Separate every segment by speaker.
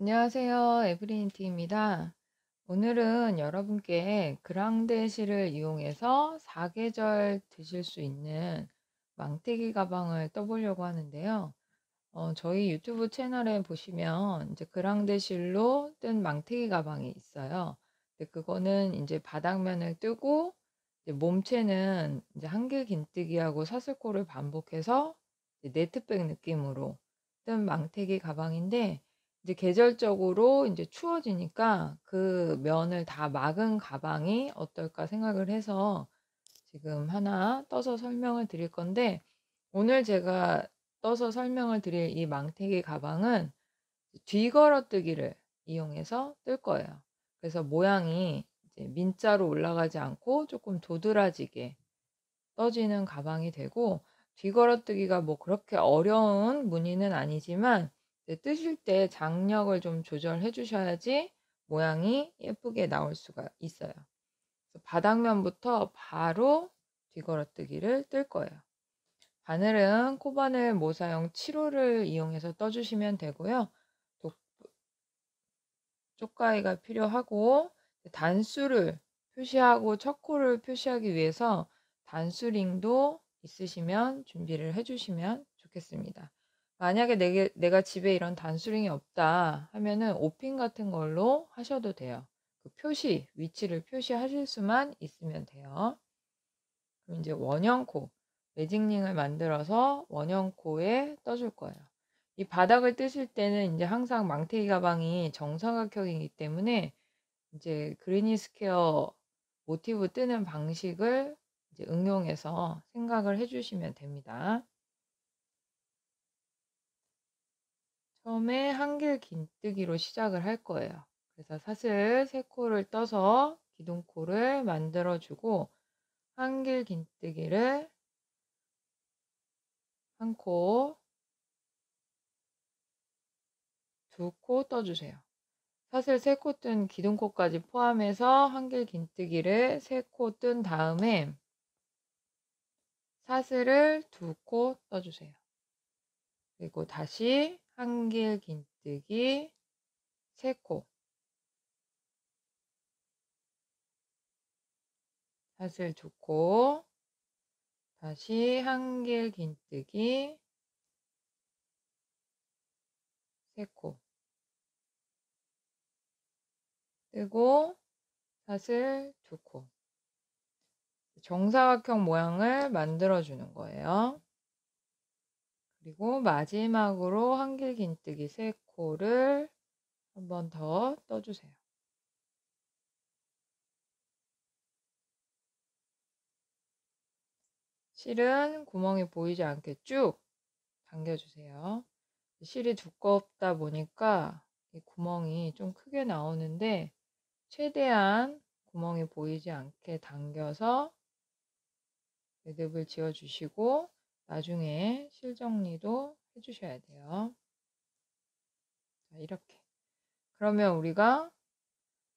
Speaker 1: 안녕하세요. 에브리인티입니다. 오늘은 여러분께 그랑데시를 이용해서 사계절 드실 수 있는 망태기 가방을 떠보려고 하는데요. 저희 유튜브 채널에 보시면 이제 그랑데실로 뜬 망태기 가방이 있어요. 근데 그거는 이제 바닥면을 뜨고 이제 몸체는 이제 한길 긴뜨기하고 사슬코를 반복해서 이제 네트백 느낌으로 뜬 망태기 가방인데, 이제 계절적으로 이제 추워지니까 그 면을 다 막은 가방이 어떨까 생각을 해서 지금 하나 떠서 설명을 드릴 건데, 오늘 제가 떠서 설명을 드릴 이 망태기 가방은 뒤걸어뜨기를 이용해서 뜰 거예요. 그래서 모양이 이제 민자로 올라가지 않고 조금 도드라지게 떠지는 가방이 되고, 뒤걸어뜨기가 뭐 그렇게 어려운 무늬는 아니지만 이제 뜨실 때 장력을 좀 조절해 주셔야지 모양이 예쁘게 나올 수가 있어요. 그래서 바닥면부터 바로 뒤걸어뜨기를 뜰 거예요. 바늘은 코바늘 모사용 7호를 이용해서 떠주시면 되고요. 쪽가위가 필요하고, 단수를 표시하고 척코를 표시하기 위해서 단수링도 있으시면 준비를 해주시면 좋겠습니다. 만약에 내가 집에 이런 단수링이 없다 하면은 오핀 같은 걸로 하셔도 돼요. 그 위치를 표시하실 수만 있으면 돼요. 그럼 이제 원형코, 매직링을 만들어서 원형코에 떠줄 거예요. 이 바닥을 뜨실 때는 이제 항상 망태기 가방이 정사각형이기 때문에 이제 그리니 스퀘어 모티브 뜨는 방식을 이제 응용해서 생각을 해주시면 됩니다. 처음에 한길 긴뜨기로 시작을 할 거예요. 그래서 사슬 3코를 떠서 기둥코를 만들어주고, 한길 긴뜨기를 한 코, 2코 떠주세요. 사슬 3코 뜬 기둥코까지 포함해서 한길 긴뜨기를 3코 뜬 다음에 사슬을 2코 떠주세요. 그리고 다시 한길 긴뜨기 3코, 사슬 2코, 다시 한길 긴뜨기 3코 뜨고 사슬 2코, 정사각형 모양을 만들어 주는 거예요. 그리고 마지막으로 한길 긴뜨기 3코를 한 번 더 떠주세요. 실은 구멍이 보이지 않게 쭉 당겨주세요. 실이 두껍다 보니까 이 구멍이 좀 크게 나오는데, 최대한 구멍이 보이지 않게 당겨서 매듭을 지어주시고 나중에 실 정리도 해주셔야 돼요. 자, 이렇게. 그러면 우리가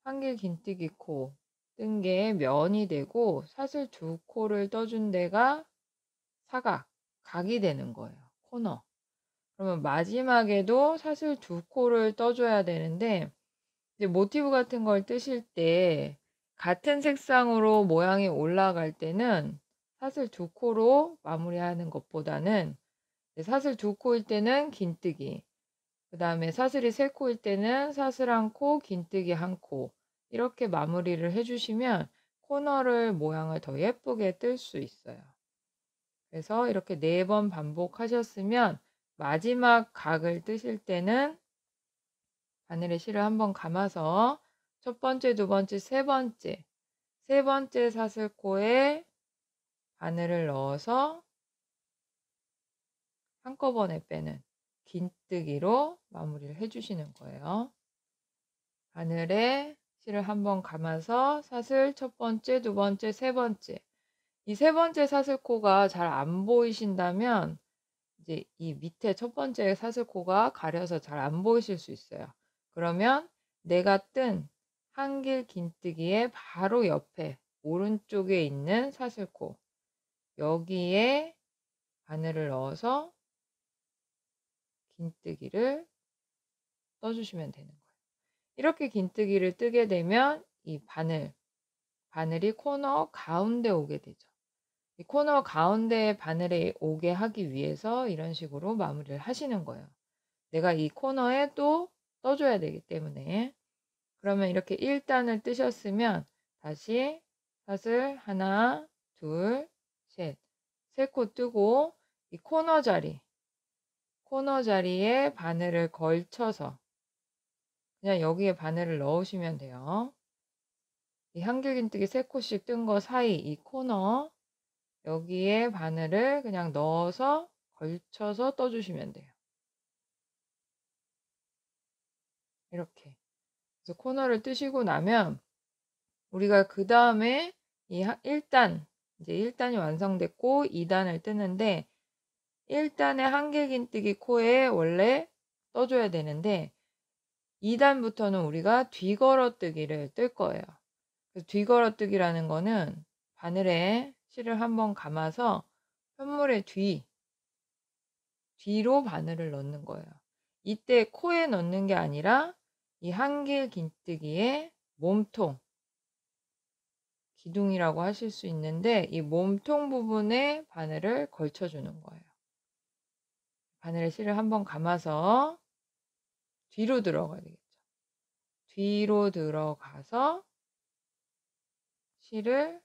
Speaker 1: 한길 긴뜨기 코 뜬 게 면이 되고, 사슬 2코를 떠준 데가 각이 되는 거예요. 코너. 그러면 마지막에도 사슬 2코를 떠줘야 되는데, 이제 모티브 같은 걸 뜨실 때 같은 색상으로 모양이 올라갈 때는 사슬 2코로 마무리하는 것보다는, 사슬 2코일 때는 긴뜨기, 그 다음에 사슬이 3코일 때는 사슬 1코, 긴뜨기 1코, 이렇게 마무리를 해주시면 코너를 모양을 더 예쁘게 뜰 수 있어요. 그래서 이렇게 4번 반복하셨으면 마지막 각을 뜨실 때는 바늘에 실을 한번 감아서 첫 번째, 두 번째, 세 번째 사슬코에 바늘을 넣어서 한꺼번에 빼는 긴뜨기로 마무리를 해주시는 거예요. 바늘에 실을 한번 감아서 사슬 첫 번째, 두 번째, 세 번째, 이 세 번째 사슬코가 잘 안 보이신다면 이제 이 밑에 첫 번째 사슬코가 가려서 잘 안 보이실 수 있어요. 그러면 내가 뜬 한길 긴뜨기의 바로 옆에 오른쪽에 있는 사슬코, 여기에 바늘을 넣어서 긴뜨기를 떠주시면 되는 거예요. 이렇게 긴뜨기를 뜨게 되면 이 바늘이 코너 가운데 오게 되죠. 이 코너 가운데 바늘에 오게 하기 위해서 이런 식으로 마무리를 하시는 거예요. 내가 이 코너에 또 떠줘야 되기 때문에. 그러면 이렇게 1단을 뜨셨으면 다시 사슬 하나, 둘, 셋, 3코 뜨고 이 코너 자리에 바늘을 걸쳐서 그냥 여기에 바늘을 넣으시면 돼요. 이 한길긴뜨기 3코씩 뜬 거 사이 이 코너 여기에 바늘을 그냥 넣어서 걸쳐서 떠주시면 돼요. 이렇게. 그래서 코너를 뜨시고 나면 우리가 그 다음에 이 1단, 이제 1단이 완성됐고 2단을 뜨는데 1단의 한길긴뜨기 코에 원래 떠줘야 되는데 2단부터는 우리가 뒤걸어뜨기를 뜰 거예요. 그래서 뒤걸어뜨기라는 거는 바늘에 실을 한번 감아서 편물의 뒤로 바늘을 넣는 거예요. 이때 코에 넣는 게 아니라 이 한길긴뜨기의 몸통, 기둥이라고 하실 수 있는데 이 몸통 부분에 바늘을 걸쳐주는 거예요. 바늘에 실을 한번 감아서 뒤로 들어가야 되겠죠. 뒤로 들어가서 실을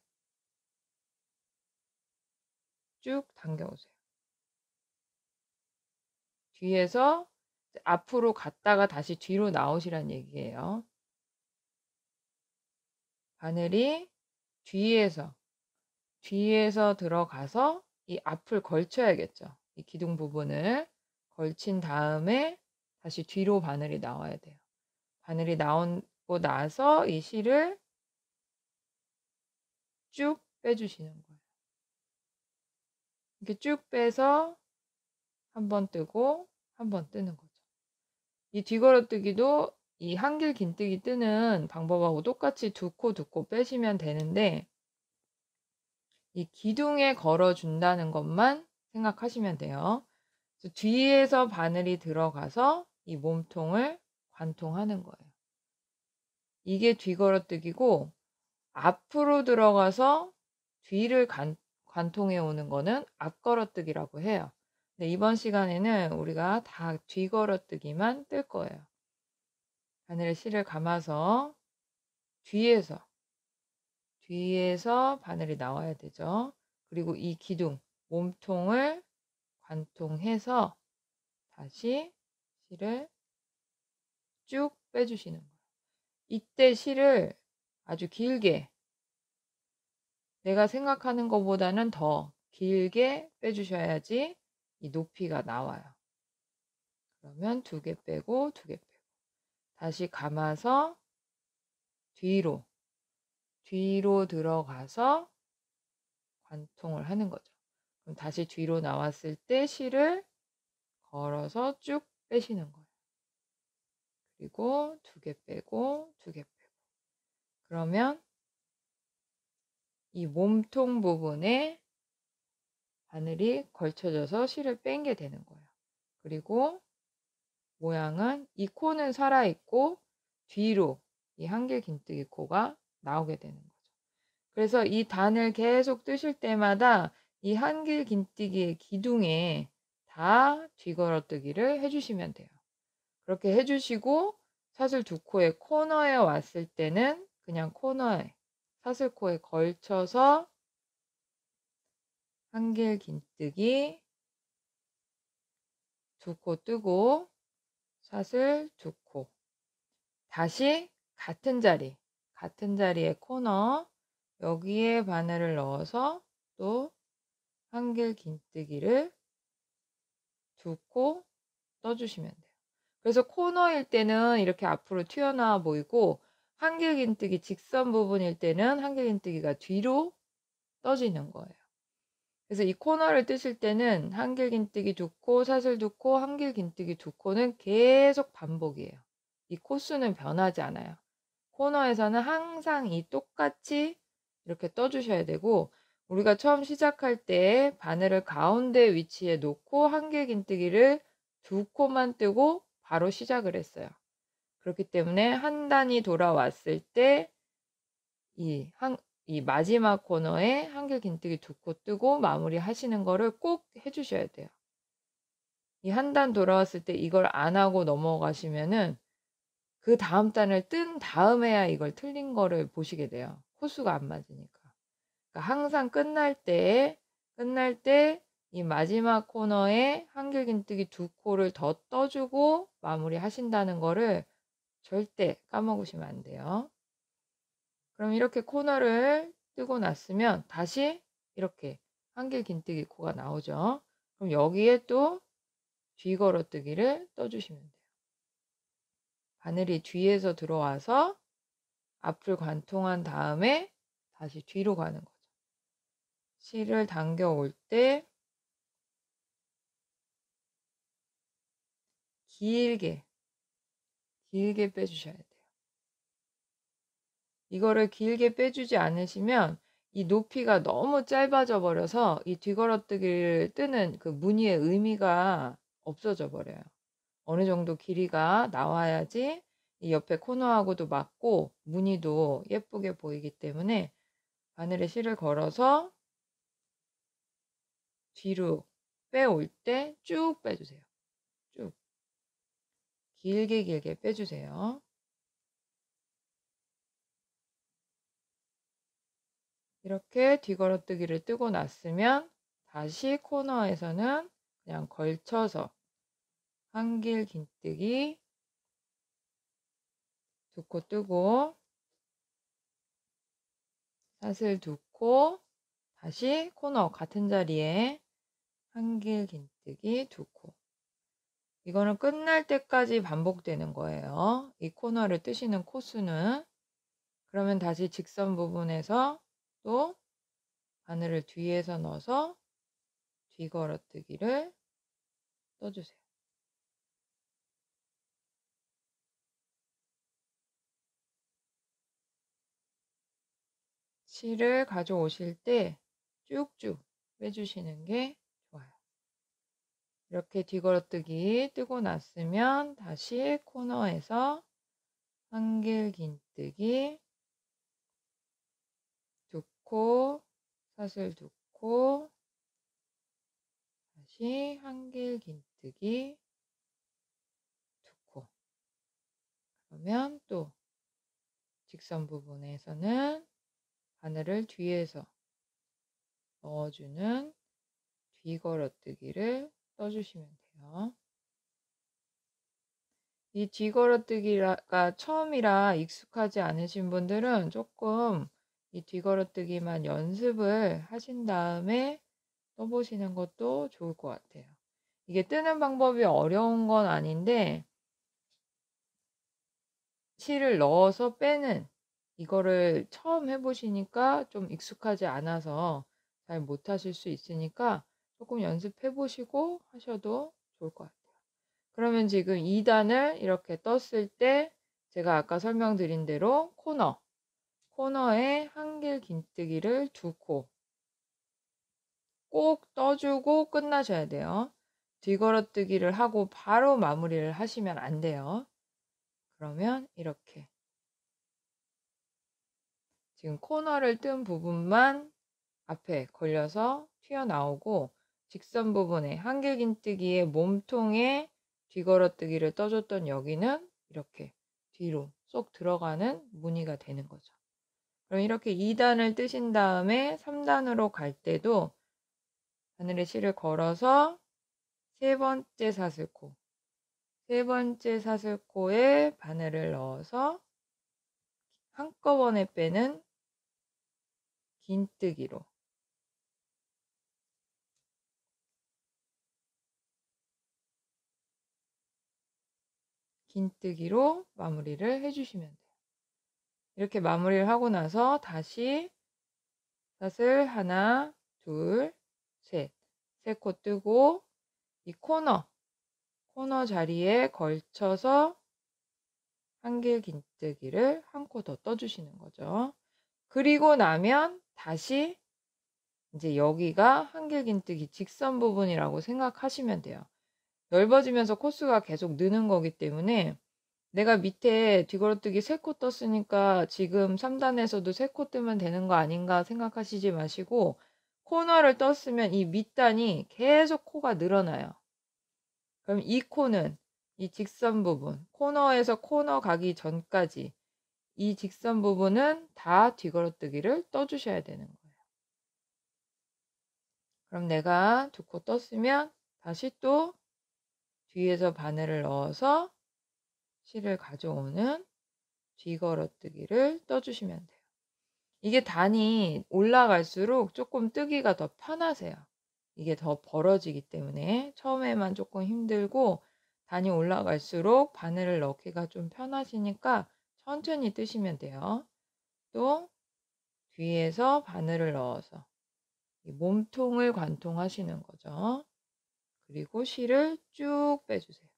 Speaker 1: 쭉 당겨오세요. 뒤에서 앞으로 갔다가 다시 뒤로 나오시란 얘기예요. 바늘이 뒤에서 들어가서 이 앞을 걸쳐야겠죠. 이 기둥 부분을 걸친 다음에 다시 뒤로 바늘이 나와야 돼요. 바늘이 나오고 나서 이 실을 쭉 빼주시는 거예요. 이렇게 쭉 빼서 한 번 뜨고 한 번 뜨는 거죠. 이 뒤걸어뜨기도 이 한길긴뜨기 뜨는 방법하고 똑같이 2코 빼시면 되는데 이 기둥에 걸어준다는 것만 생각하시면 돼요. 그래서 뒤에서 바늘이 들어가서 이 몸통을 관통하는 거예요. 이게 뒤걸어뜨기고 앞으로 들어가서 뒤를 관통해 오는 거는 앞걸어뜨기라고 해요. 근데 이번 시간에는 우리가 다 뒤걸어뜨기만 뜰 거예요. 바늘에 실을 감아서 뒤에서 바늘이 나와야 되죠. 그리고 이 기둥, 몸통을 관통해서 다시 실을 쭉 빼주시는 거예요. 이때 실을 아주 길게, 내가 생각하는 것보다는 더 길게 빼주셔야지 이 높이가 나와요. 그러면 2개 빼고 2개 빼고 다시 감아서 뒤로 들어가서 관통을 하는 거죠. 그럼 다시 뒤로 나왔을 때 실을 걸어서 쭉 빼시는 거예요. 그리고 2개 빼고 2개 빼고 그러면 이 몸통 부분에 바늘이 걸쳐져서 실을 뺀 게 되는 거예요. 그리고 모양은 이 코는 살아있고 뒤로 이 한길긴뜨기 코가 나오게 되는 거죠. 그래서 이 단을 계속 뜨실 때마다 이 한길긴뜨기의 기둥에 다 뒤걸어뜨기를 해주시면 돼요. 그렇게 해주시고 사슬 2코의 코너에 왔을 때는 그냥 코너에 사슬코에 걸쳐서 한길긴뜨기 2코 뜨고 사슬 2코 다시 같은 자리에 코너 여기에 바늘을 넣어서 또 한길긴뜨기를 2코 떠주시면 돼요. 그래서 코너일 때는 이렇게 앞으로 튀어나와 보이고 한길긴뜨기 직선 부분일 때는 한길긴뜨기가 뒤로 떠지는 거예요. 그래서 이 코너를 뜨실 때는 한길긴뜨기 2코, 사슬 2코, 한길긴뜨기 2코는 계속 반복이에요. 이 코수는 변하지 않아요. 코너에서는 항상 이 똑같이 이렇게 떠주셔야 되고 우리가 처음 시작할 때 바늘을 가운데 위치에 놓고 한길긴뜨기를 2코만 뜨고 바로 시작을 했어요. 그렇기 때문에 한 단이 돌아왔을 때 이 마지막 코너에 한길 긴뜨기 2코 뜨고 마무리하시는 거를 꼭 해 주셔야 돼요. 이 한 단 돌아왔을 때 이걸 안 하고 넘어가시면은 그다음 단을 뜬 다음에야 이걸 틀린 거를 보시게 돼요, 코수가 안 맞으니까. 그러니까 항상 끝날 때 이 마지막 코너에 한길 긴뜨기 2코를 더 떠 주고 마무리하신다는 거를 절대 까먹으시면 안 돼요. 그럼 이렇게 코너를 뜨고 났으면 다시 이렇게 한길 긴뜨기 코가 나오죠. 그럼 여기에 또 뒤걸어뜨기를 떠 주시면 돼요. 바늘이 뒤에서 들어와서 앞을 관통한 다음에 다시 뒤로 가는 거죠. 실을 당겨 올 때 길게 빼주셔야 돼요. 이거를 길게 빼주지 않으시면 이 높이가 너무 짧아져 버려서 이 뒤걸어뜨기를 뜨는 그 무늬의 의미가 없어져 버려요. 어느 정도 길이가 나와야지 이 옆에 코너하고도 맞고 무늬도 예쁘게 보이기 때문에 바늘에 실을 걸어서 뒤로 빼올 때 쭉 빼주세요. 쭉 길게 빼주세요. 이렇게 뒤걸어뜨기를 뜨고 났으면 다시 코너에서는 그냥 걸쳐서 한길 긴뜨기 2코 뜨고 사슬 2코 다시 코너 같은 자리에 한길 긴뜨기 2코. 이거는 끝날 때까지 반복되는 거예요, 이 코너를 뜨시는 코수는. 그러면 다시 직선 부분에서 또 바늘을 뒤에서 넣어서 뒤걸어뜨기를 떠주세요. 실을 가져오실 때 쭉쭉 빼주시는 게 좋아요. 이렇게 뒤걸어뜨기 뜨고 났으면 다시 코너에서 한길 긴뜨기 2코, 사슬 2코, 다시 한길 긴뜨기 2코. 그러면 또 직선 부분에서는 바늘을 뒤에서 넣어주는 뒤걸어뜨기를 떠주시면 돼요. 이 뒤걸어뜨기가 처음이라 익숙하지 않으신 분들은 조금 이 뒤걸어뜨기만 연습을 하신 다음에 떠보시는 것도 좋을 것 같아요. 이게 뜨는 방법이 어려운 건 아닌데 실을 넣어서 빼는 이거를 처음 해보시니까 좀 익숙하지 않아서 잘 못하실 수 있으니까 조금 연습해 보시고 하셔도 좋을 것 같아요. 그러면 지금 2단을 이렇게 떴을 때 제가 아까 설명드린 대로 코너에 한길 긴뜨기를 2코 꼭 떠주고 끝나셔야 돼요. 뒤걸어뜨기를 하고 바로 마무리를 하시면 안 돼요. 그러면 이렇게 지금 코너를 뜬 부분만 앞에 걸려서 튀어나오고 직선 부분에 한길 긴뜨기의 몸통에 뒤걸어뜨기를 떠줬던 여기는 이렇게 뒤로 쏙 들어가는 무늬가 되는 거죠. 그럼 이렇게 2단을 뜨신 다음에 3단으로 갈 때도 바늘에 실을 걸어서 세 번째 사슬코에 바늘을 넣어서 한꺼번에 빼는 긴뜨기로 마무리를 해주시면 돼요. 이렇게 마무리를 하고 나서 다시 사슬 하나, 둘, 셋, 3코 뜨고 이 코너 자리에 걸쳐서 한길 긴뜨기를 한 코 더 떠주시는 거죠. 그리고 나면 다시 이제 여기가 한길 긴뜨기 직선 부분이라고 생각하시면 돼요. 넓어지면서 코수가 계속 느는 거기 때문에 내가 밑에 뒤걸어뜨기 3코 떴으니까 지금 3단에서도 3코 뜨면 되는 거 아닌가 생각하시지 마시고, 코너를 떴으면 이 밑단이 계속 코가 늘어나요. 그럼 이 코는 이 직선 부분, 코너에서 코너 가기 전까지 이 직선 부분은 다 뒤걸어뜨기를 떠주셔야 되는 거예요. 그럼 내가 2코 떴으면 다시 또 뒤에서 바늘을 넣어서 실을 가져오는 뒤걸어뜨기를 떠주시면 돼요. 이게 단이 올라갈수록 조금 뜨기가 더 편하세요. 이게 더 벌어지기 때문에 처음에만 조금 힘들고 단이 올라갈수록 바늘을 넣기가 좀 편하시니까 천천히 뜨시면 돼요. 또 뒤에서 바늘을 넣어서 이 몸통을 관통하시는 거죠. 그리고 실을 쭉 빼주세요.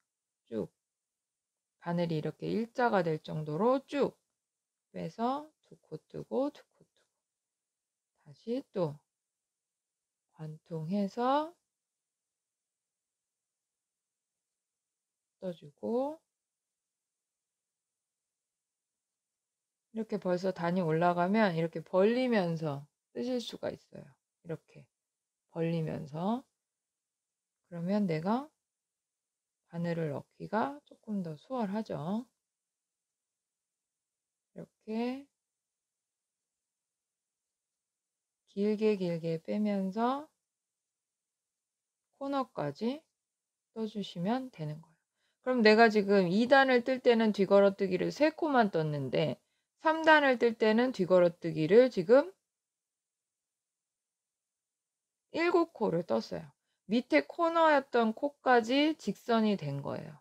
Speaker 1: 쭉. 바늘이 이렇게 일자가 될 정도로 쭉 빼서 2코 뜨고 2코 뜨고 다시 또 관통해서 떠주고, 이렇게 벌써 단이 올라가면 이렇게 벌리면서 뜨실 수가 있어요. 이렇게 벌리면서. 그러면 내가 바늘을 넣기가 조금 더 수월하죠. 이렇게 길게 빼면서 코너까지 떠주시면 되는 거예요. 그럼 내가 지금 2단을 뜰 때는 뒤걸어뜨기를 3코만 떴는데 3단을 뜰 때는 뒤걸어뜨기를 지금 7코를 떴어요. 밑에 코너였던 코까지 직선이 된 거예요.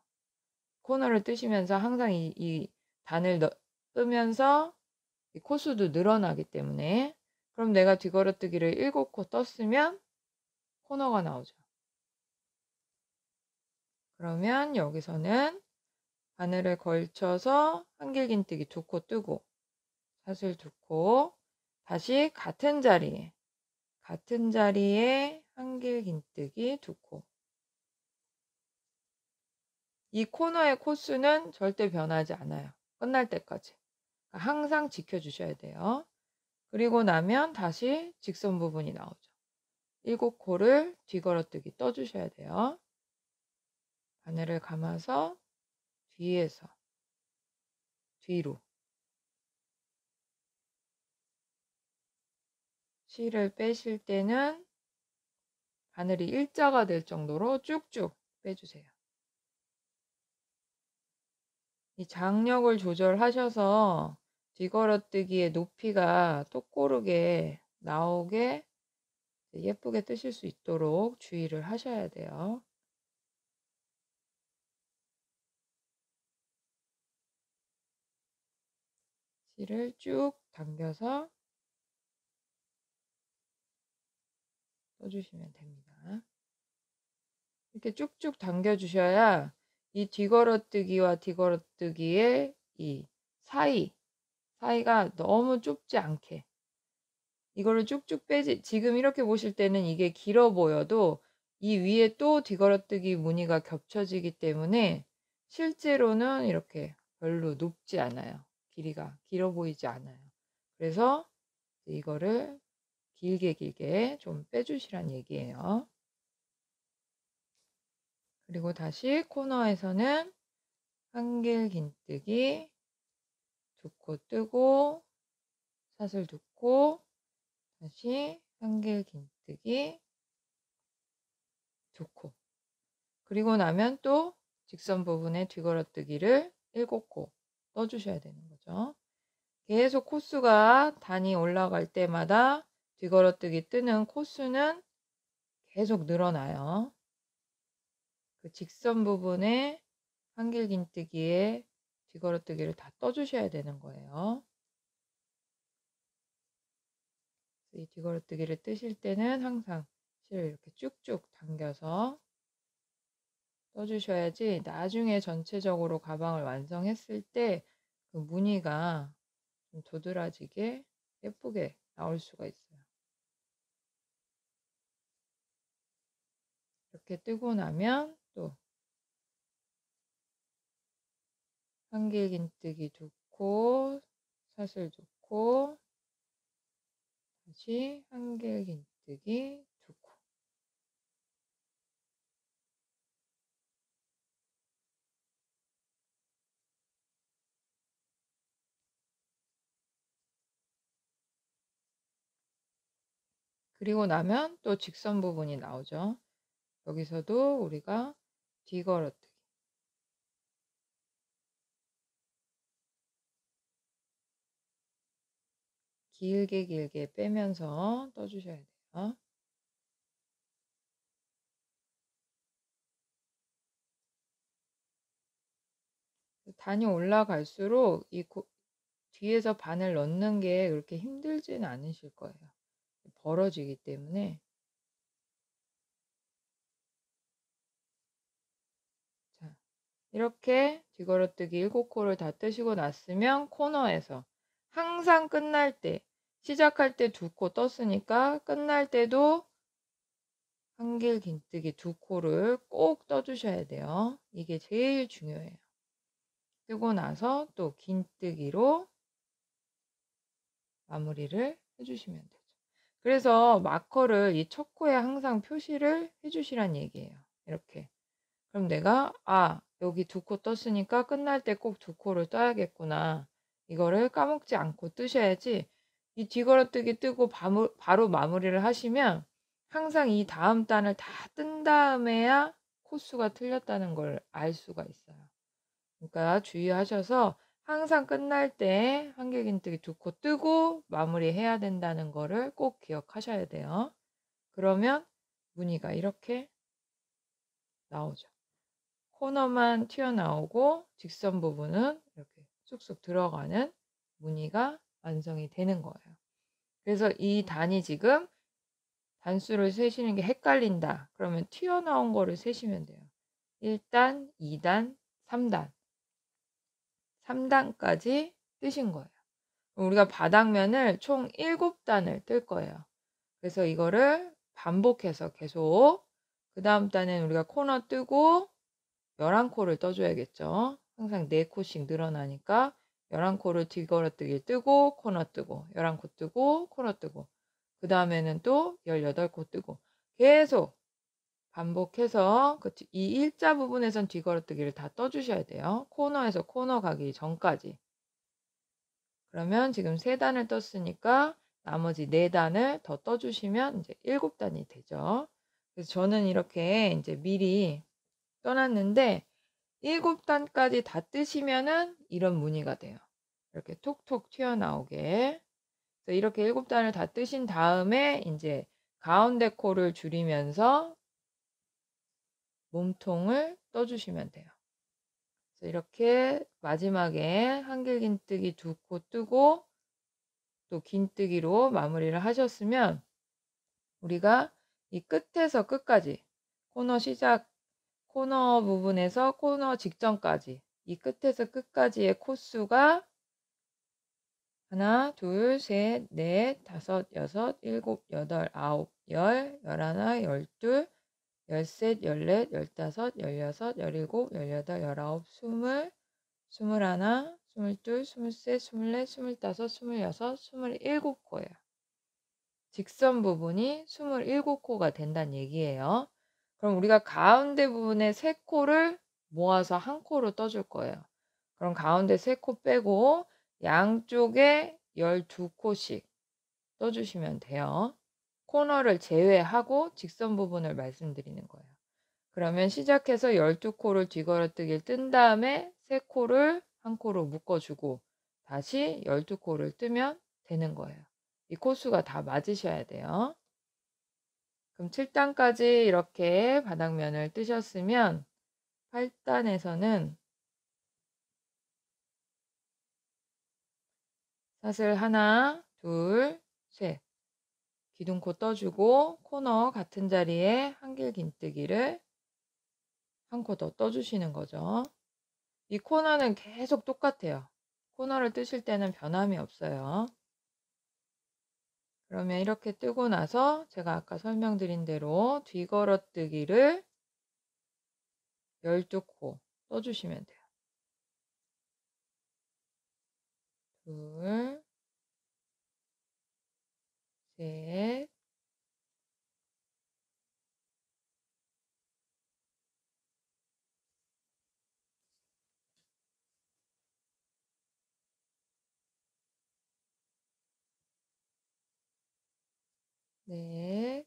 Speaker 1: 코너를 뜨시면서 항상 이 단을 뜨면서 이 코수도 늘어나기 때문에. 그럼 내가 뒤걸어뜨기를 7코 떴으면 코너가 나오죠. 그러면 여기서는 바늘을 걸쳐서 한길긴뜨기 2코 뜨고 사슬 2코 다시 같은 자리에 한길긴뜨기 2코. 이 코너의 코수는 절대 변하지 않아요. 끝날 때까지. 항상 지켜주셔야 돼요. 그리고 나면 다시 직선 부분이 나오죠. 7코를 뒤걸어뜨기 떠주셔야 돼요. 바늘을 감아서 뒤에서 뒤로 실을 빼실 때는 바늘이 일자가 될 정도로 쭉쭉 빼주세요. 이 장력을 조절하셔서 뒤걸어뜨기의 높이가 똑고르게 나오게 예쁘게 뜨실 수 있도록 주의를 하셔야 돼요. 실을 쭉 당겨서 떠주시면 됩니다. 이렇게 쭉쭉 당겨 주셔야 이 뒤걸어뜨기와 뒤걸어뜨기의 이 사이가 너무 좁지 않게, 이거를 쭉쭉 빼지. 지금 이렇게 보실 때는 이게 길어 보여도 이 위에 또 뒤걸어뜨기 무늬가 겹쳐지기 때문에 실제로는 이렇게 별로 높지 않아요. 길이가 길어 보이지 않아요. 그래서 이거를 길게 좀 빼주시란 얘기예요. 그리고 다시 코너에서는 한길긴뜨기 2코 뜨고 사슬 2코 다시 한길긴뜨기 2코. 그리고 나면 또 직선 부분에 뒤걸어뜨기를 7코 떠주셔야 되는 거죠. 계속 코수가 단이 올라갈 때마다 뒤걸어뜨기 뜨는 코수는 계속 늘어나요. 그 직선 부분에 한길긴뜨기에 뒤걸어뜨기를 다 떠주셔야 되는 거예요. 이 뒤걸어뜨기를 뜨실 때는 항상 실을 이렇게 쭉쭉 당겨서 떠주셔야지 나중에 전체적으로 가방을 완성했을 때 그 무늬가 좀 도드라지게 예쁘게 나올 수가 있어요. 이렇게 뜨고 나면 또 한길긴뜨기 2코, 사슬 2코, 다시 한길긴뜨기 2코. 그리고 나면 또 직선 부분이 나오죠. 여기서도 우리가 뒤걸어뜨기. 길게 길게 빼면서 떠주셔야 돼요. 단이 올라갈수록 이 뒤에서 바늘 넣는 게 그렇게 힘들지는 않으실 거예요. 벌어지기 때문에. 자, 이렇게 뒤걸어뜨기 7코를 다 뜨시고 났으면 코너에서 항상 끝날 때, 시작할 때 2코 떴으니까 끝날 때도 한길긴뜨기 2코를 꼭 떠주셔야 돼요. 이게 제일 중요해요. 뜨고 나서 또 긴뜨기로 마무리를 해주시면 되죠. 그래서 마커를 이 첫 코에 항상 표시를 해주시란 얘기예요. 이렇게. 그럼 내가 여기 2코 떴으니까 끝날 때 꼭 2코를 떠야겠구나. 이거를 까먹지 않고 뜨셔야지. 이 뒤걸어뜨기 뜨고 바로 마무리를 하시면 항상 이 다음 단을 다 뜬 다음에야 코수가 틀렸다는 걸 알 수가 있어요. 그러니까 주의하셔서 항상 끝날 때 한길긴뜨기 2코 뜨고 마무리해야 된다는 거를 꼭 기억하셔야 돼요. 그러면 무늬가 이렇게 나오죠. 코너만 튀어나오고 직선 부분은 이렇게 쑥쑥 들어가는 무늬가 완성이 되는 거예요. 그래서 이 단이 지금 단수를 세시는 게 헷갈린다. 그러면 튀어나온 거를 세시면 돼요. 1단, 2단, 3단. 3단까지 뜨신 거예요. 우리가 바닥면을 총 7단을 뜰 거예요. 그래서 이거를 반복해서 계속 그 다음 단엔 우리가 코너 뜨고 11코를 떠줘야겠죠. 항상 4코씩 늘어나니까 11코를 뒤걸어뜨기 뜨고 코너 뜨고 11코 뜨고 코너 뜨고 그 다음에는 또 18코 뜨고 계속 반복해서 이 일자 부분에선 뒤걸어뜨기를 다 떠주셔야 돼요. 코너에서 코너 가기 전까지. 그러면 지금 3단을 떴으니까 나머지 4단을 더 떠주시면 이제 7단이 되죠. 그래서 저는 이렇게 이제 미리 떠놨는데 7단까지 다 뜨시면은 이런 무늬가 돼요. 이렇게 톡톡 튀어나오게. 그래서 이렇게 7단을 다 뜨신 다음에 이제 가운데 코를 줄이면서 몸통을 떠주시면 돼요. 그래서 이렇게 마지막에 한길긴뜨기 2코 뜨고 또 긴뜨기로 마무리를 하셨으면 우리가 이 끝에서 끝까지 코너 시작, 코너 부분에서 코너 직전까지 이 끝에서 끝까지의 코수가 하나, 둘, 셋, 넷, 다섯, 여섯, 일곱, 여덟, 아홉, 열, 열하나, 열둘, 열셋, 열넷, 열다섯, 열여섯, 열일곱, 열여덟, 열아홉, 스물, 스물하나, 스물둘, 스물셋, 스물넷, 스물다섯, 스물여섯, 27코예요. 직선 부분이 27코가 된다는 얘기예요. 그럼 우리가 가운데 부분에 3코를 모아서 한 코로 떠줄 거예요. 그럼 가운데 3코 빼고 양쪽에 12코씩 떠주시면 돼요. 코너를 제외하고 직선 부분을 말씀드리는 거예요. 그러면 시작해서 12코를 뒤걸어뜨기를 뜬 다음에 3코를 한 코로 묶어주고 다시 12코를 뜨면 되는 거예요. 이 코수가 다 맞으셔야 돼요. 그럼 7단까지 이렇게 바닥면을 뜨셨으면 8단에서는 사슬 하나, 둘, 셋 기둥코 떠주고 코너 같은 자리에 한길긴뜨기를 한 코 더 떠주시는 거죠. 이 코너는 계속 똑같아요. 코너를 뜨실 때는 변함이 없어요. 그러면 이렇게 뜨고 나서 제가 아까 설명드린 대로 뒤걸어뜨기를 12코 떠주시면 돼요. 둘, 셋, 넷,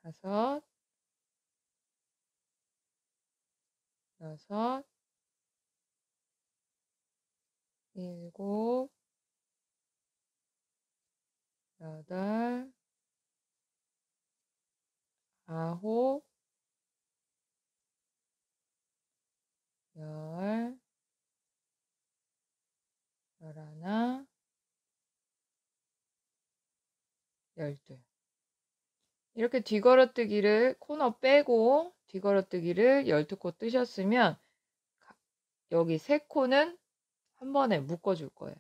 Speaker 1: 다섯, 여섯, 일곱, 여덟, 아홉, 열, 열하나, 열둘. 이렇게 뒤걸어뜨기를 코너 빼고 뒤걸어뜨기를 12코 뜨셨으면 여기 3코는 한 번에 묶어줄 거예요.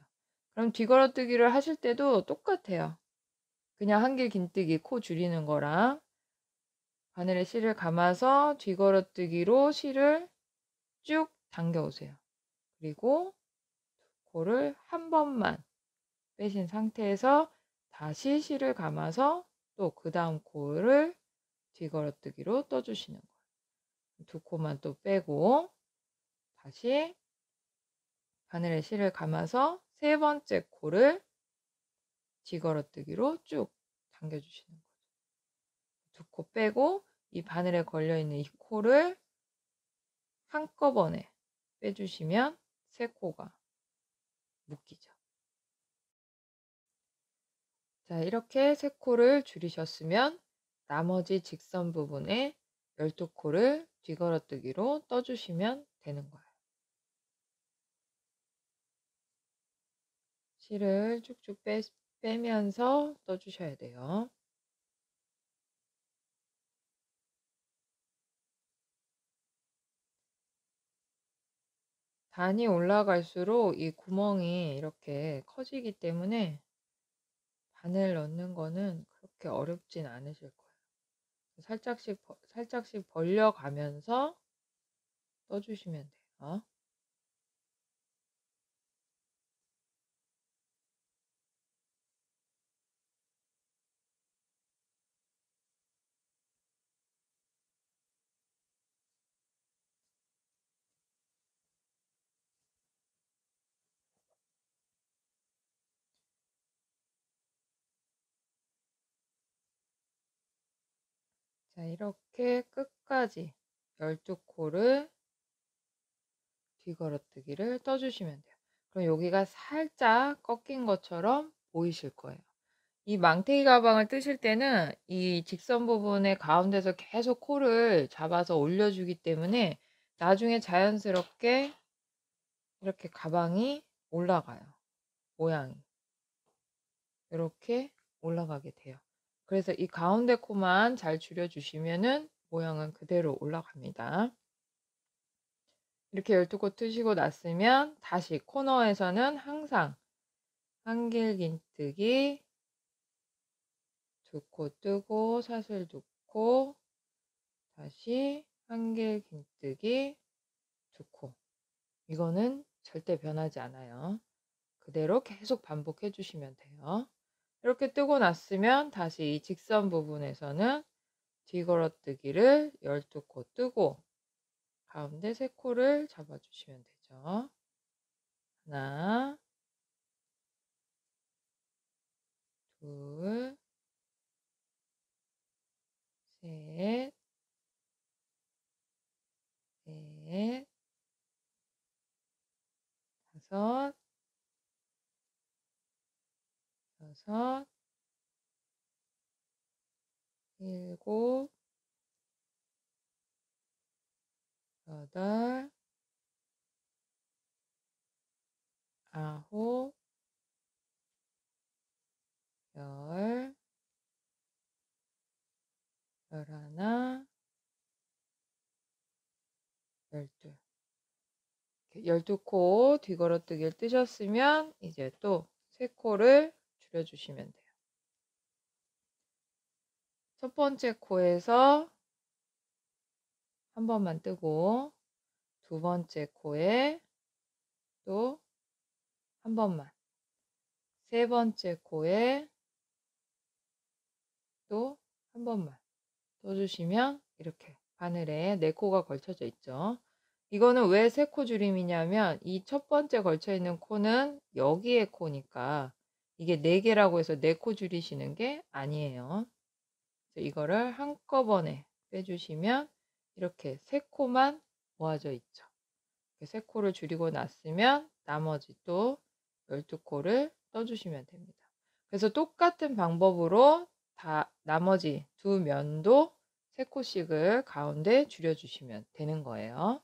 Speaker 1: 그럼 뒤걸어뜨기를 하실 때도 똑같아요. 그냥 한길 긴뜨기 코 줄이는 거랑 바늘에 실을 감아서 뒤걸어뜨기로 실을 쭉 당겨오세요. 그리고 코를 한 번만 빼신 상태에서 다시 실을 감아서 또 그 다음 코를 뒤걸어뜨기로 떠주시는 거예요. 2코만 또 빼고 다시 바늘에 실을 감아서 3번째 코를 뒤걸어뜨기로 쭉 당겨주시는 거예요. 2코 빼고 이 바늘에 걸려있는 이 코를 한꺼번에 빼주시면 3코가 묶이죠. 자, 이렇게 3코를 줄이셨으면 나머지 직선 부분에 12코를 뒤걸어뜨기로 떠주시면 되는 거예요. 실을 쭉쭉 빼면서 떠주셔야 돼요. 단이 올라갈수록 이 구멍이 이렇게 커지기 때문에 바늘 넣는 거는 그렇게 어렵진 않으실 거예요. 살짝씩 벌려가면서 떠주시면 돼요. 자, 이렇게 끝까지 12코를 뒤걸어뜨기를 떠주시면 돼요. 그럼 여기가 살짝 꺾인 것처럼 보이실 거예요. 이 망태기 가방을 뜨실 때는 이 직선 부분의 가운데서 계속 코를 잡아서 올려주기 때문에 나중에 자연스럽게 이렇게 가방이 올라가요. 모양이. 이렇게 올라가게 돼요. 그래서 이 가운데 코만 잘 줄여주시면은 모양은 그대로 올라갑니다. 이렇게 12코 뜨시고 났으면 다시 코너에서는 항상 한길 긴뜨기 2코 뜨고 사슬 2코 다시 한길 긴뜨기 2코 이거는 절대 변하지 않아요. 그대로 계속 반복해 주시면 돼요. 이렇게 뜨고 났으면 다시 이 직선 부분에서는 뒤걸어뜨기를 12코 뜨고 가운데 3코를 잡아주시면 되죠. 하나, 둘, 셋, 넷, 다섯, 여섯, 일곱, 여덟, 아홉, 열, 열하나, 열둘. 12코 뒤걸어뜨기를 뜨셨으면 이제 또 3코를 줄여주시면 돼요. 첫 번째 코에서 한 번만 뜨고 두 번째 코에 또 한 번만, 세 번째 코에 또 한 번만 떠주시면 이렇게 바늘에 4코가 걸쳐져 있죠. 이거는 왜 3코 줄임이냐면 이 첫 번째 걸쳐 있는 코는 여기에 코니까 이게 4개라고 해서 4코 줄이시는 게 아니에요. 이거를 한꺼번에 빼주시면 이렇게 3코만 모아져 있죠. 3코를 줄이고 났으면 나머지 또 12코를 떠주시면 됩니다. 그래서 똑같은 방법으로 다 나머지 두 면도 3코씩을 가운데 줄여주시면 되는 거예요.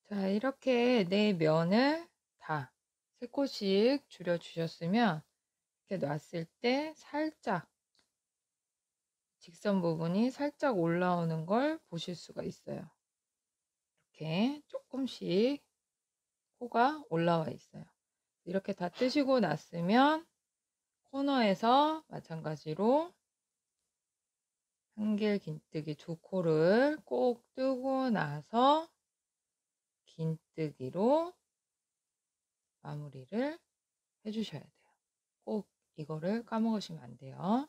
Speaker 1: 자, 이렇게 4면을 다 3코씩 줄여주셨으면 이렇게 놨을 때 살짝 직선 부분이 살짝 올라오는 걸 보실 수가 있어요. 이렇게 조금씩 코가 올라와 있어요. 이렇게 다 뜨시고 났으면 코너에서 마찬가지로 한길 긴뜨기 2코를 꼭 뜨고 나서 긴뜨기로 마무리를 해주셔야 돼요. 꼭 이거를 까먹으시면 안 돼요.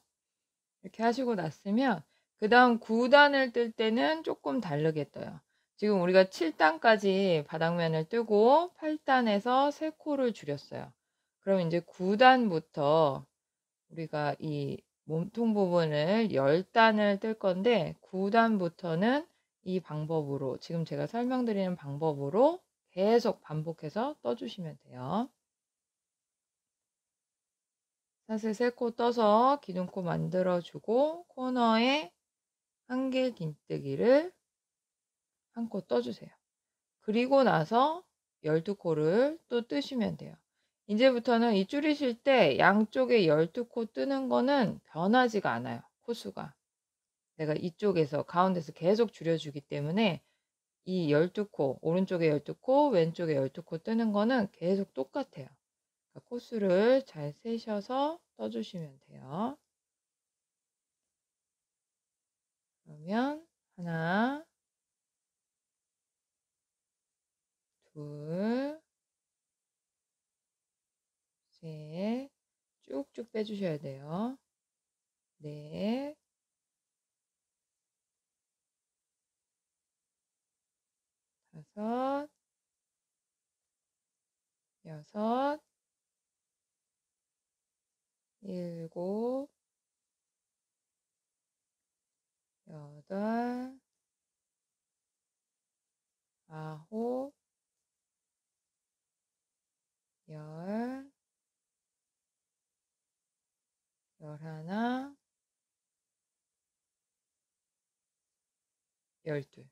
Speaker 1: 이렇게 하시고 났으면 그 다음 9단을 뜰 때는 조금 다르게 떠요. 지금 우리가 7단까지 바닥면을 뜨고 8단에서 3코를 줄였어요. 그럼 이제 9단부터 우리가 이 몸통 부분을 10단을 뜰 건데 9단부터는 이 방법으로 지금 제가 설명드리는 방법으로 계속 반복해서 떠주시면 돼요. 사슬 3코 떠서 기둥코 만들어주고 코너에 한길 긴뜨기를 한 코 떠주세요. 그리고 나서 12코를 또 뜨시면 돼요. 이제부터는 이 줄이실 때 양쪽에 12코 뜨는 거는 변하지가 않아요. 코수가. 내가 이쪽에서 가운데서 계속 줄여주기 때문에 이 12코, 오른쪽에 12코, 왼쪽에 12코 뜨는 거는 계속 똑같아요. 코수를 잘 세셔서 떠주시면 돼요. 그러면 하나, 둘, 셋, 쭉쭉 빼주셔야 돼요. 넷, 다섯, 여섯, 일곱, 여덟, 아홉, 열, 열하나, 열둘.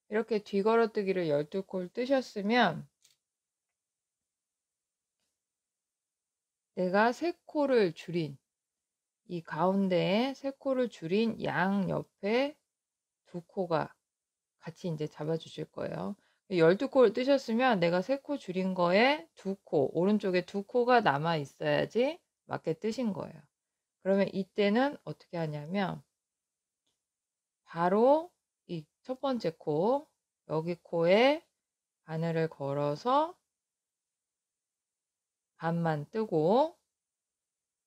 Speaker 1: 이렇게 뒤걸어뜨기를 12코를 뜨셨으면 내가 3코를 줄인 이 가운데에 3코를 줄인 양 옆에 2코가 같이 이제 잡아주실 거예요. 12코를 뜨셨으면 내가 3코 줄인 거에 2코, 오른쪽에 2코가 남아 있어야지 맞게 뜨신 거예요. 그러면 이때는 어떻게 하냐면 바로 이 첫 번째 코, 여기 코에 바늘을 걸어서 반만 뜨고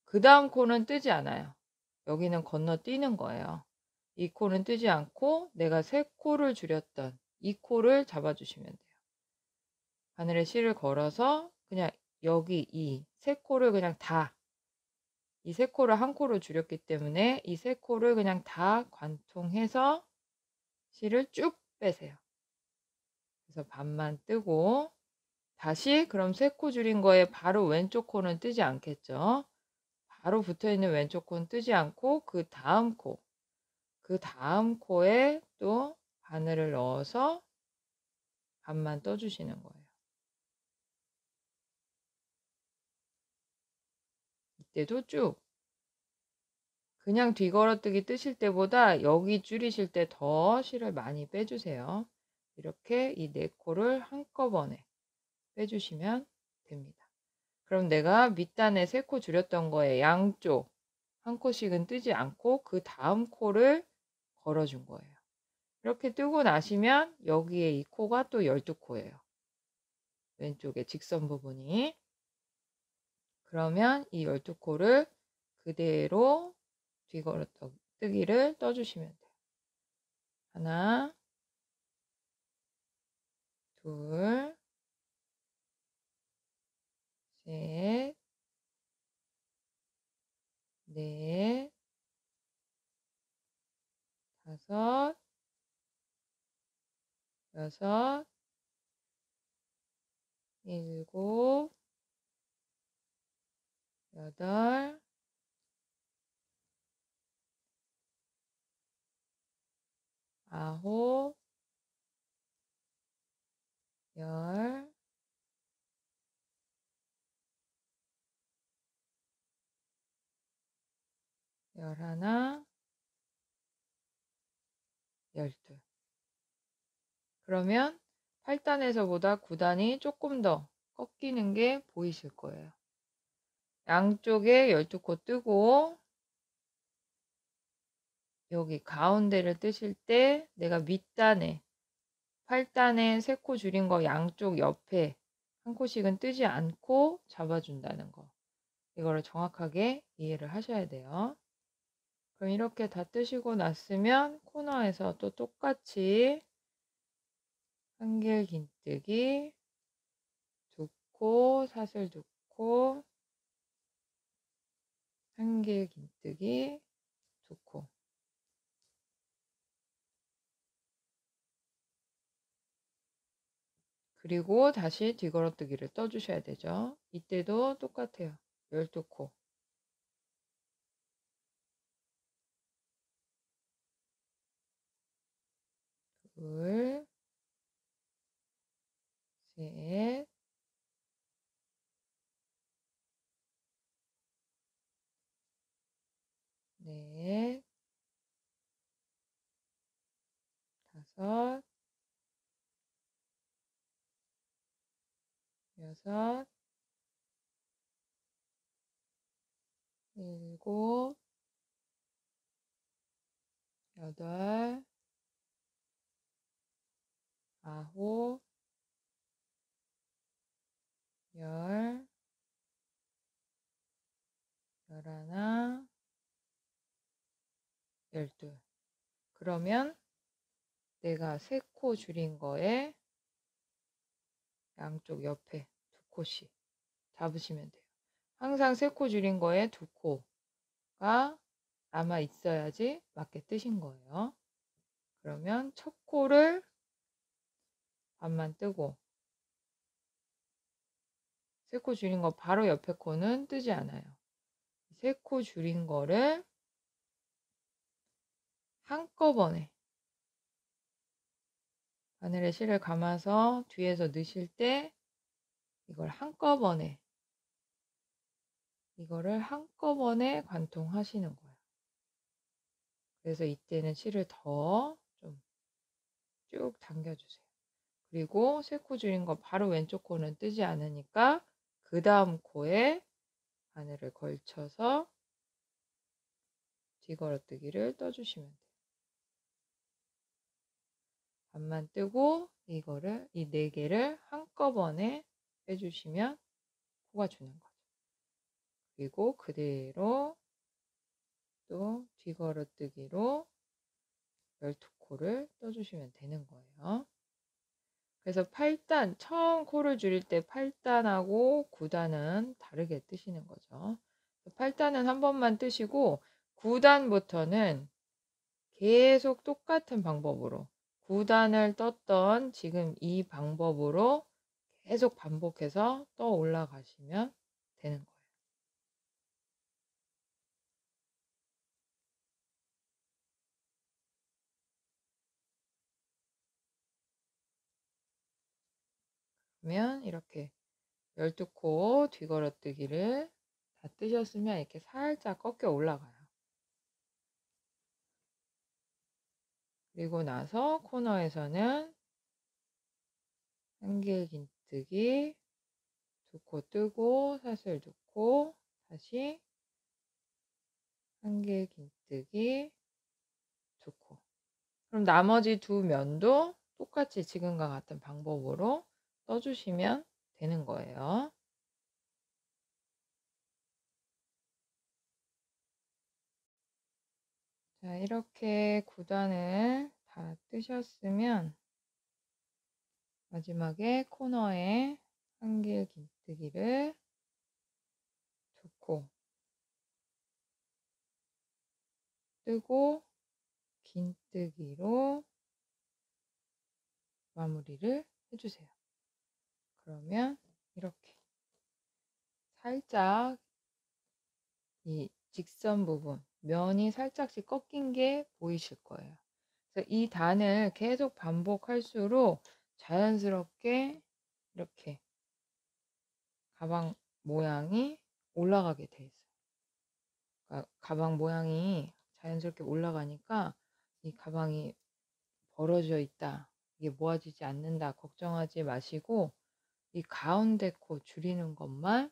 Speaker 1: 그 다음 코는 뜨지 않아요. 여기는 건너뛰는 거예요. 이 코는 뜨지 않고 내가 3코를 줄였던 이 코를 잡아주시면 돼요. 바늘에 실을 걸어서 그냥 여기 이 3코를 그냥 다 이 3코를 한 코로 줄였기 때문에 이 3코를 그냥 다 관통해서 실을 쭉 빼세요. 그래서 반만 뜨고 다시 그럼 3코 줄인 거에 바로 왼쪽 코는 뜨지 않겠죠. 바로 붙어있는 왼쪽 코는 뜨지 않고 그 다음 코에 또 바늘을 넣어서 반만 떠주시는 거예요. 이때도 쭉 그냥 뒤걸어뜨기 뜨실 때보다 여기 줄이실 때 더 실을 많이 빼주세요. 이렇게 이 4코를 한꺼번에 빼주시면 됩니다. 그럼 내가 밑단에 3코 줄였던 거에 양쪽 한 코씩은 뜨지 않고 그 다음 코를 걸어준 거예요. 이렇게 뜨고 나시면 여기에 이 코가 또 12코예요. 왼쪽에 직선 부분이. 그러면 이 12코를 그대로 뒤걸어뜨기를 떠주시면 돼요. 하나, 둘, 셋, 넷, 다섯, 여섯, 일곱, 여덟, 아홉, 열, 열하나, 열둘. 그러면 8단에서보다 9단이 조금 더 꺾이는 게 보이실 거예요. 양쪽에 12코 뜨고 여기 가운데를 뜨실 때 내가 밑단에 8단에 3코 줄인 거 양쪽 옆에 한 코씩은 뜨지 않고 잡아준다는 거. 이거를 정확하게 이해를 하셔야 돼요. 그럼 이렇게 다 뜨시고 났으면 코너에서 또 똑같이 한길 긴뜨기 2코, 사슬 2코, 한길 긴뜨기 2코. 그리고 다시 뒤걸어뜨기를 떠주셔야 되죠. 이때도 똑같아요. 12코. 둘, 셋, 넷, 다섯, 여섯, 일곱, 여덟, 아홉, 열, 열하나, 열둘. 그러면 내가 3코 줄인 거에 양쪽 옆에 2코씩 잡으시면 돼요. 항상 3코 줄인 거에 2코가 남아 있어야지 맞게 뜨신 거예요. 그러면 첫 코를 반만 뜨고 3코 줄인 거 바로 옆에 코는 뜨지 않아요. 3코 줄인 거를 한꺼번에 바늘에 실을 감아서 뒤에서 넣으실 때 이거를 한꺼번에 관통하시는 거예요. 그래서 이때는 실을 더 좀 쭉 당겨주세요. 그리고 3코 줄인 거 바로 왼쪽 코는 뜨지 않으니까 그 다음 코에 바늘을 걸쳐서 뒤걸어뜨기를 떠주시면 돼요. 반만 뜨고 이거를 이 4개를 한꺼번에 빼주시면 코가 주는 거죠. 그리고 그대로 또 뒤걸어뜨기로 12코를 떠주시면 되는 거예요. 그래서 8단, 처음 코를 줄일 때 8단하고 9단은 다르게 뜨시는 거죠. 8단은 한 번만 뜨시고 9단부터는 계속 똑같은 방법으로 9단을 떴던 지금 이 방법으로 계속 반복해서 떠 올라가시면 되는 거예요. 그러면 이렇게 12코 뒤걸어뜨기를 다 뜨셨으면 이렇게 살짝 꺾여 올라가요. 그리고 나서 코너에서는 한길 긴뜨기 두 코 뜨고 사슬 두 코, 다시 한길 긴뜨기 두 코. 그럼 나머지 두 면도 똑같이 지금과 같은 방법으로 떠주시면 되는 거예요. 자, 이렇게 9단을 다 뜨셨으면 마지막에 코너에 한길 긴뜨기를 두 코 뜨고 긴뜨기로 마무리를 해주세요. 그러면 이렇게 살짝 이 직선 부분, 면이 살짝씩 꺾인 게 보이실 거예요. 그래서 이 단을 계속 반복할수록 자연스럽게 이렇게 가방 모양이 올라가게 돼 있어요. 그러니까 가방 모양이 자연스럽게 올라가니까 이 가방이 벌어져 있다, 이게 모아지지 않는다 걱정하지 마시고 이 가운데 코 줄이는 것만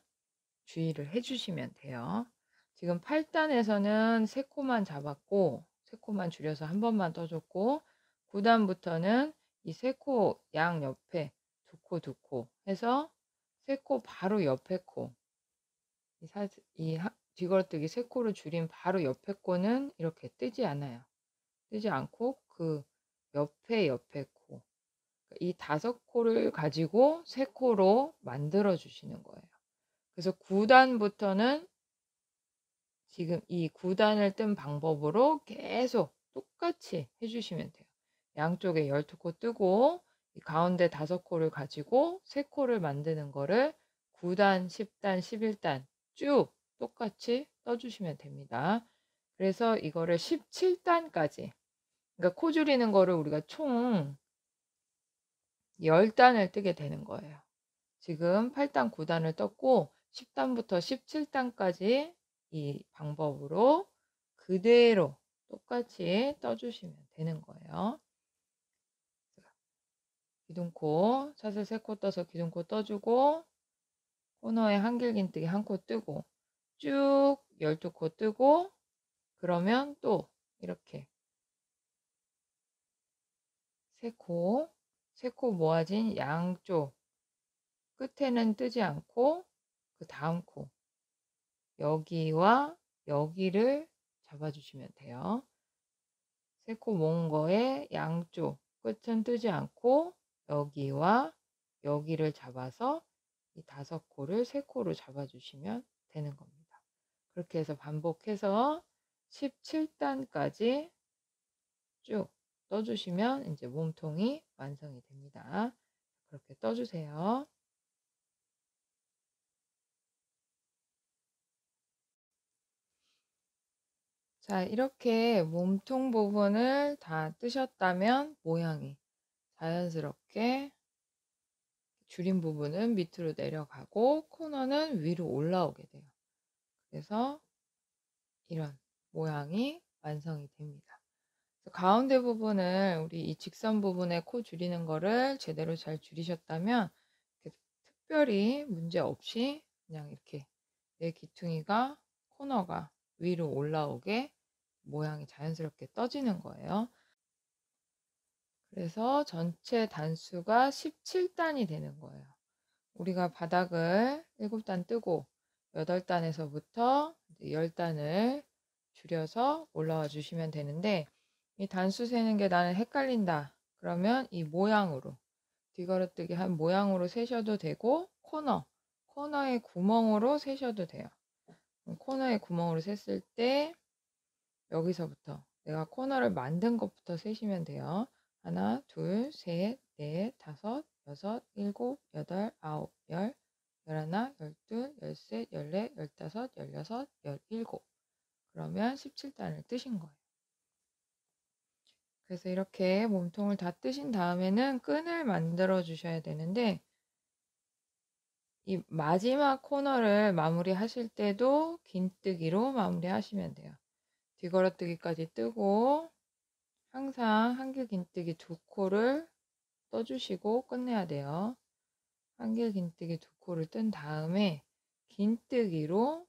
Speaker 1: 주의를 해주시면 돼요. 지금 8단에서는 3코만 잡았고 3코만 줄여서 한 번만 떠줬고 9단부터는 이 3코 양 옆에 2코 2코 해서 3코 바로 옆에 코, 이 뒤걸어뜨기 3코를 줄인 바로 옆에 코는 이렇게 뜨지 않아요. 뜨지 않고 그 옆에 코, 이 5코를 가지고 3코로 만들어 주시는 거예요. 그래서 9단부터는 지금 이 9단을 뜬 방법으로 계속 똑같이 해주시면 돼요. 양쪽에 12코 뜨고 이 가운데 5코를 가지고 3코를 만드는 거를 9단, 10단, 11단 쭉 똑같이 떠주시면 됩니다. 그래서 이거를 17단까지, 그러니까 코 줄이는 거를 우리가 총 10단을 뜨게 되는 거예요. 지금 8단, 9단을 떴고 10단부터 17단까지 이 방법으로 그대로 똑같이 떠주시면 되는 거예요. 기둥코 사슬 3코 떠서 기둥코 떠주고 코너에 한길 긴뜨기 1코 뜨고 쭉 12코 뜨고, 그러면 또 이렇게 3코 모아진 양쪽 끝에는 뜨지 않고 그 다음 코 여기와 여기를 잡아주시면 돼요. 3코 모은 거에 양쪽 끝은 뜨지 않고 여기와 여기를 잡아서 이 5코를 3코로 잡아주시면 되는 겁니다. 그렇게 해서 반복해서 17단까지 쭉 떠주시면 이제 몸통이 완성이 됩니다. 그렇게 떠주세요. 자, 이렇게 몸통 부분을 다 뜨셨다면 모양이 자연스럽게 줄인 부분은 밑으로 내려가고 코너는 위로 올라오게 돼요. 그래서 이런 모양이 완성이 됩니다. 가운데 부분을 우리 이 직선 부분에 코 줄이는 거를 제대로 잘 줄이셨다면 특별히 문제 없이 그냥 이렇게 내 귀퉁이가 코너가 위로 올라오게 모양이 자연스럽게 떠지는 거예요. 그래서 전체 단수가 17단이 되는 거예요. 우리가 바닥을 7단 뜨고 8단에서부터 10단을 줄여서 올라와 주시면 되는데, 이 단수 세는 게 나는 헷갈린다 그러면 이 모양으로 뒤걸어뜨기 한 모양으로 세셔도 되고 코너의 구멍으로 세셔도 돼요. 코너의 구멍으로 셌을 때 여기서부터 내가 코너를 만든 것부터 세시면 돼요. 하나, 둘, 셋, 넷, 다섯, 여섯, 일곱, 여덟, 아홉, 열, 열하나, 열둘, 열셋, 열넷, 열다섯, 열여섯, 열일곱. 그러면 17단을 뜨신 거예요. 그래서 이렇게 몸통을 다 뜨신 다음에는 끈을 만들어 주셔야 되는데, 이 마지막 코너를 마무리 하실 때도 긴뜨기로 마무리 하시면 돼요. 뒤걸어뜨기까지 뜨고 항상 한길 긴뜨기 2코를 떠주시고 끝내야 돼요. 한길긴뜨기 2코를 뜬 다음에 긴뜨기로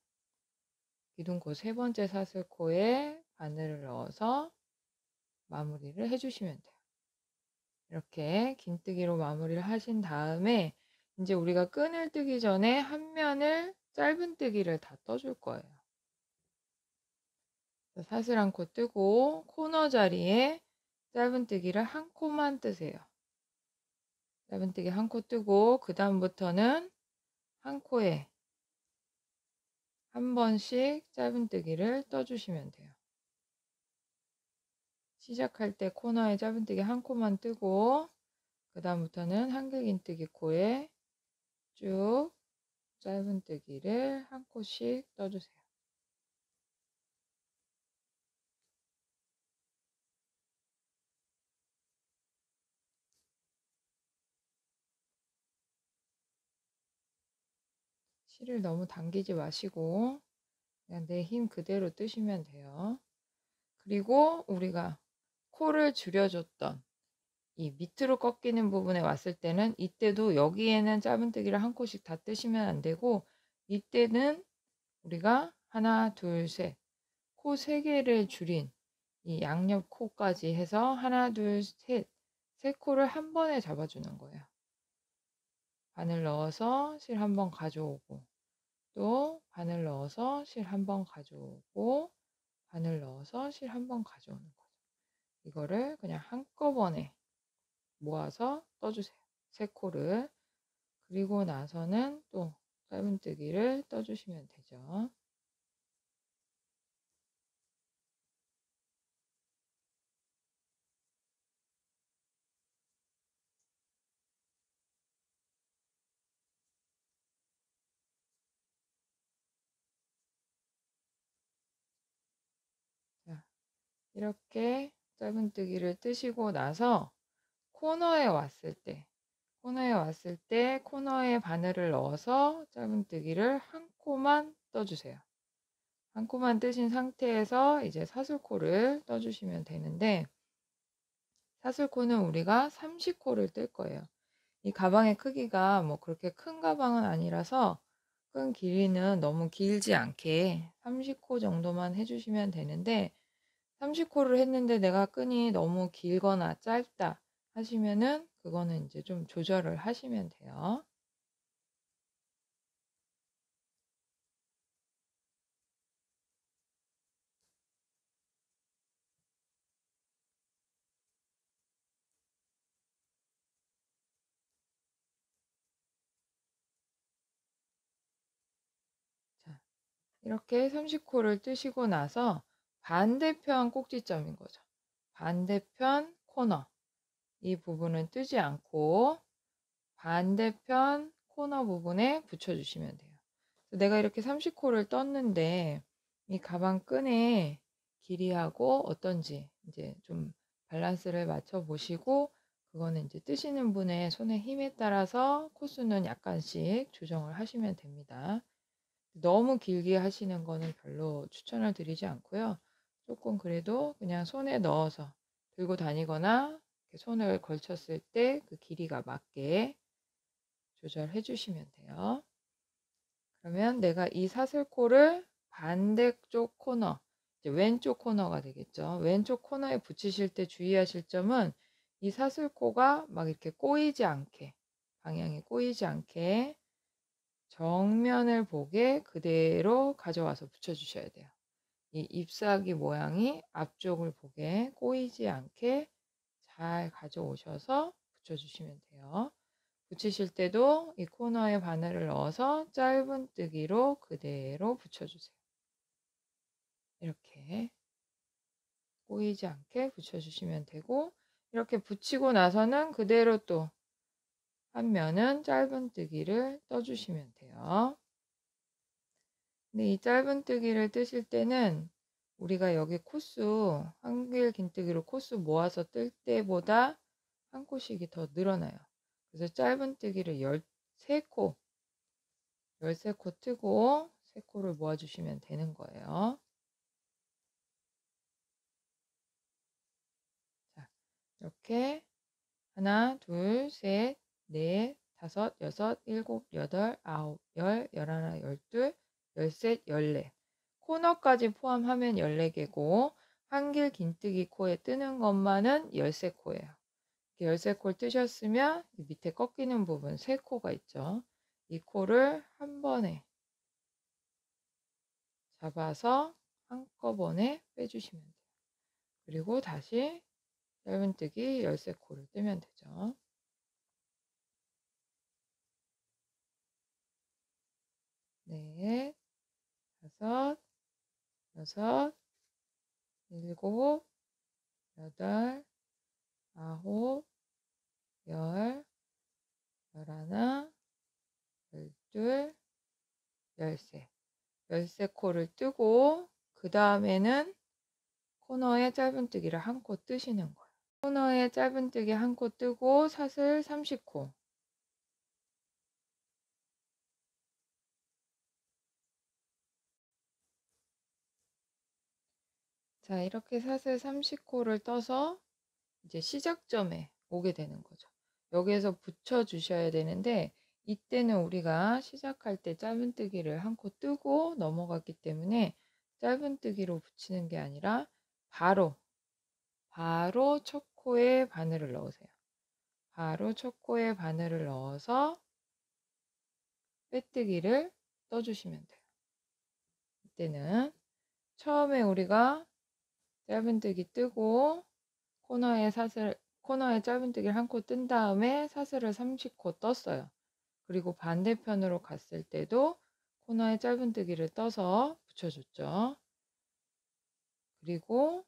Speaker 1: 기둥코 3번째 사슬코에 바늘을 넣어서 마무리를 해주시면 돼요. 이렇게 긴뜨기로 마무리를 하신 다음에 이제 우리가 끈을 뜨기 전에 한 면을 짧은뜨기를 다 떠줄 거예요. 사슬 1코 뜨고 코너 자리에 짧은뜨기를 1코만 뜨세요. 짧은뜨기 1코 뜨고 그 다음부터는 1코에 한 번씩 짧은뜨기를 떠주시면 돼요. 시작할 때 코너에 짧은뜨기 1코만 뜨고 그 다음부터는 한길긴뜨기 코에 쭉 짧은뜨기를 1코씩 떠주세요. 실을 너무 당기지 마시고 그냥 내 힘 그대로 뜨시면 돼요. 그리고 우리가 코를 줄여줬던 이 밑으로 꺾이는 부분에 왔을 때는 이때도 여기에는 짧은뜨기를 1코씩 다 뜨시면 안 되고 이때는 우리가 하나, 둘, 셋, 코 3개를 줄인 이 양옆 코까지 해서 하나, 둘, 셋, 3코를 한 번에 잡아주는 거예요. 바늘 넣어서 실 한 번 가져오고 또 바늘 넣어서 실 한 번 가져오고 바늘 넣어서 실 한 번 가져오는 거죠. 이거를 그냥 한꺼번에 모아서 떠주세요. 3코를. 그리고 나서는 또 짧은뜨기를 떠주시면 되죠. 자, 이렇게 짧은뜨기를 뜨시고 나서 코너에 왔을 때 코너에 바늘을 넣어서 짧은뜨기를 1코만 떠주세요. 1코만 뜨신 상태에서 이제 사슬코를 떠주시면 되는데 사슬코는 우리가 30코를 뜰 거예요. 이 가방의 크기가 뭐 그렇게 큰 가방은 아니라서 끈 길이는 너무 길지 않게 30코 정도만 해주시면 되는데 30코를 했는데 내가 끈이 너무 길거나 짧다 하시면은 그거는 이제 좀 조절을 하시면 돼요. 자, 이렇게 30코를 뜨시고 나서 반대편 꼭지점인 거죠. 반대편 코너 이 부분은 뜨지 않고 반대편 코너 부분에 붙여주시면 돼요. 내가 이렇게 30코를 떴는데 이 가방 끈의 길이하고 어떤지 이제 좀 밸런스를 맞춰 보시고 그거는 이제 뜨시는 분의 손의 힘에 따라서 코수는 약간씩 조정을 하시면 됩니다. 너무 길게 하시는 거는 별로 추천을 드리지 않고요. 조금 그래도 그냥 손에 넣어서 들고 다니거나 손을 걸쳤을 때 그 길이가 맞게 조절해 주시면 돼요. 그러면 내가 이 사슬코를 반대쪽 코너, 이제 왼쪽 코너가 되겠죠. 왼쪽 코너에 붙이실 때 주의하실 점은 이 사슬코가 막 이렇게 꼬이지 않게, 방향이 꼬이지 않게 정면을 보게 그대로 가져와서 붙여주셔야 돼요. 이 잎사귀 모양이 앞쪽을 보게 꼬이지 않게 잘 가져오셔서 붙여주시면 돼요. 붙이실 때도 이 코너에 바늘을 넣어서 짧은뜨기로 그대로 붙여주세요. 이렇게 꼬이지 않게 붙여주시면 되고 이렇게 붙이고 나서는 그대로 또 한 면은 짧은뜨기를 떠주시면 돼요. 근데 이 짧은뜨기를 뜨실 때는 우리가 여기 코수 한길긴뜨기로 코수 모아서 뜰 때보다 한 코씩이 더 늘어나요. 그래서 짧은뜨기를 13코 13코 뜨고 3코를 모아주시면 되는 거예요. 자, 이렇게 하나, 둘, 셋, 넷, 5, 6, 7, 8, 9, 10, 11, 12, 13, 14. 코너까지 포함하면 14개고 한길 긴뜨기 코에 뜨는 것만은 13코예요. 13코를 뜨셨으면 이 밑에 꺾이는 부분 3코가 있죠. 이 코를 한 번에 잡아서 한꺼번에 빼주시면 돼요. 그리고 다시 짧은뜨기 13코를 뜨면 되죠. 넷, 5, 6, 7, 8, 9, 10, 11, 12, 13. 13코를 뜨고 그 다음에는 코너에 짧은뜨기를 한 코 뜨시는 거예요. 코너에 짧은뜨기 한 코 뜨고 사슬 30코. 자, 이렇게 사슬 30코를 떠서 이제 시작점에 오게 되는 거죠. 여기에서 붙여 주셔야 되는데 이때는 우리가 시작할 때 짧은뜨기를 한 코 뜨고 넘어갔기 때문에 짧은뜨기로 붙이는 게 아니라 바로 첫 코에 바늘을 넣으세요. 바로 첫 코에 바늘을 넣어서 빼뜨기를 떠주시면 돼요. 이때는 처음에 우리가 짧은뜨기 뜨고 코너에 짧은뜨기를 한 코 뜬 다음에 사슬을 30코 떴어요. 그리고 반대편으로 갔을 때도 코너에 짧은뜨기를 떠서 붙여줬죠. 그리고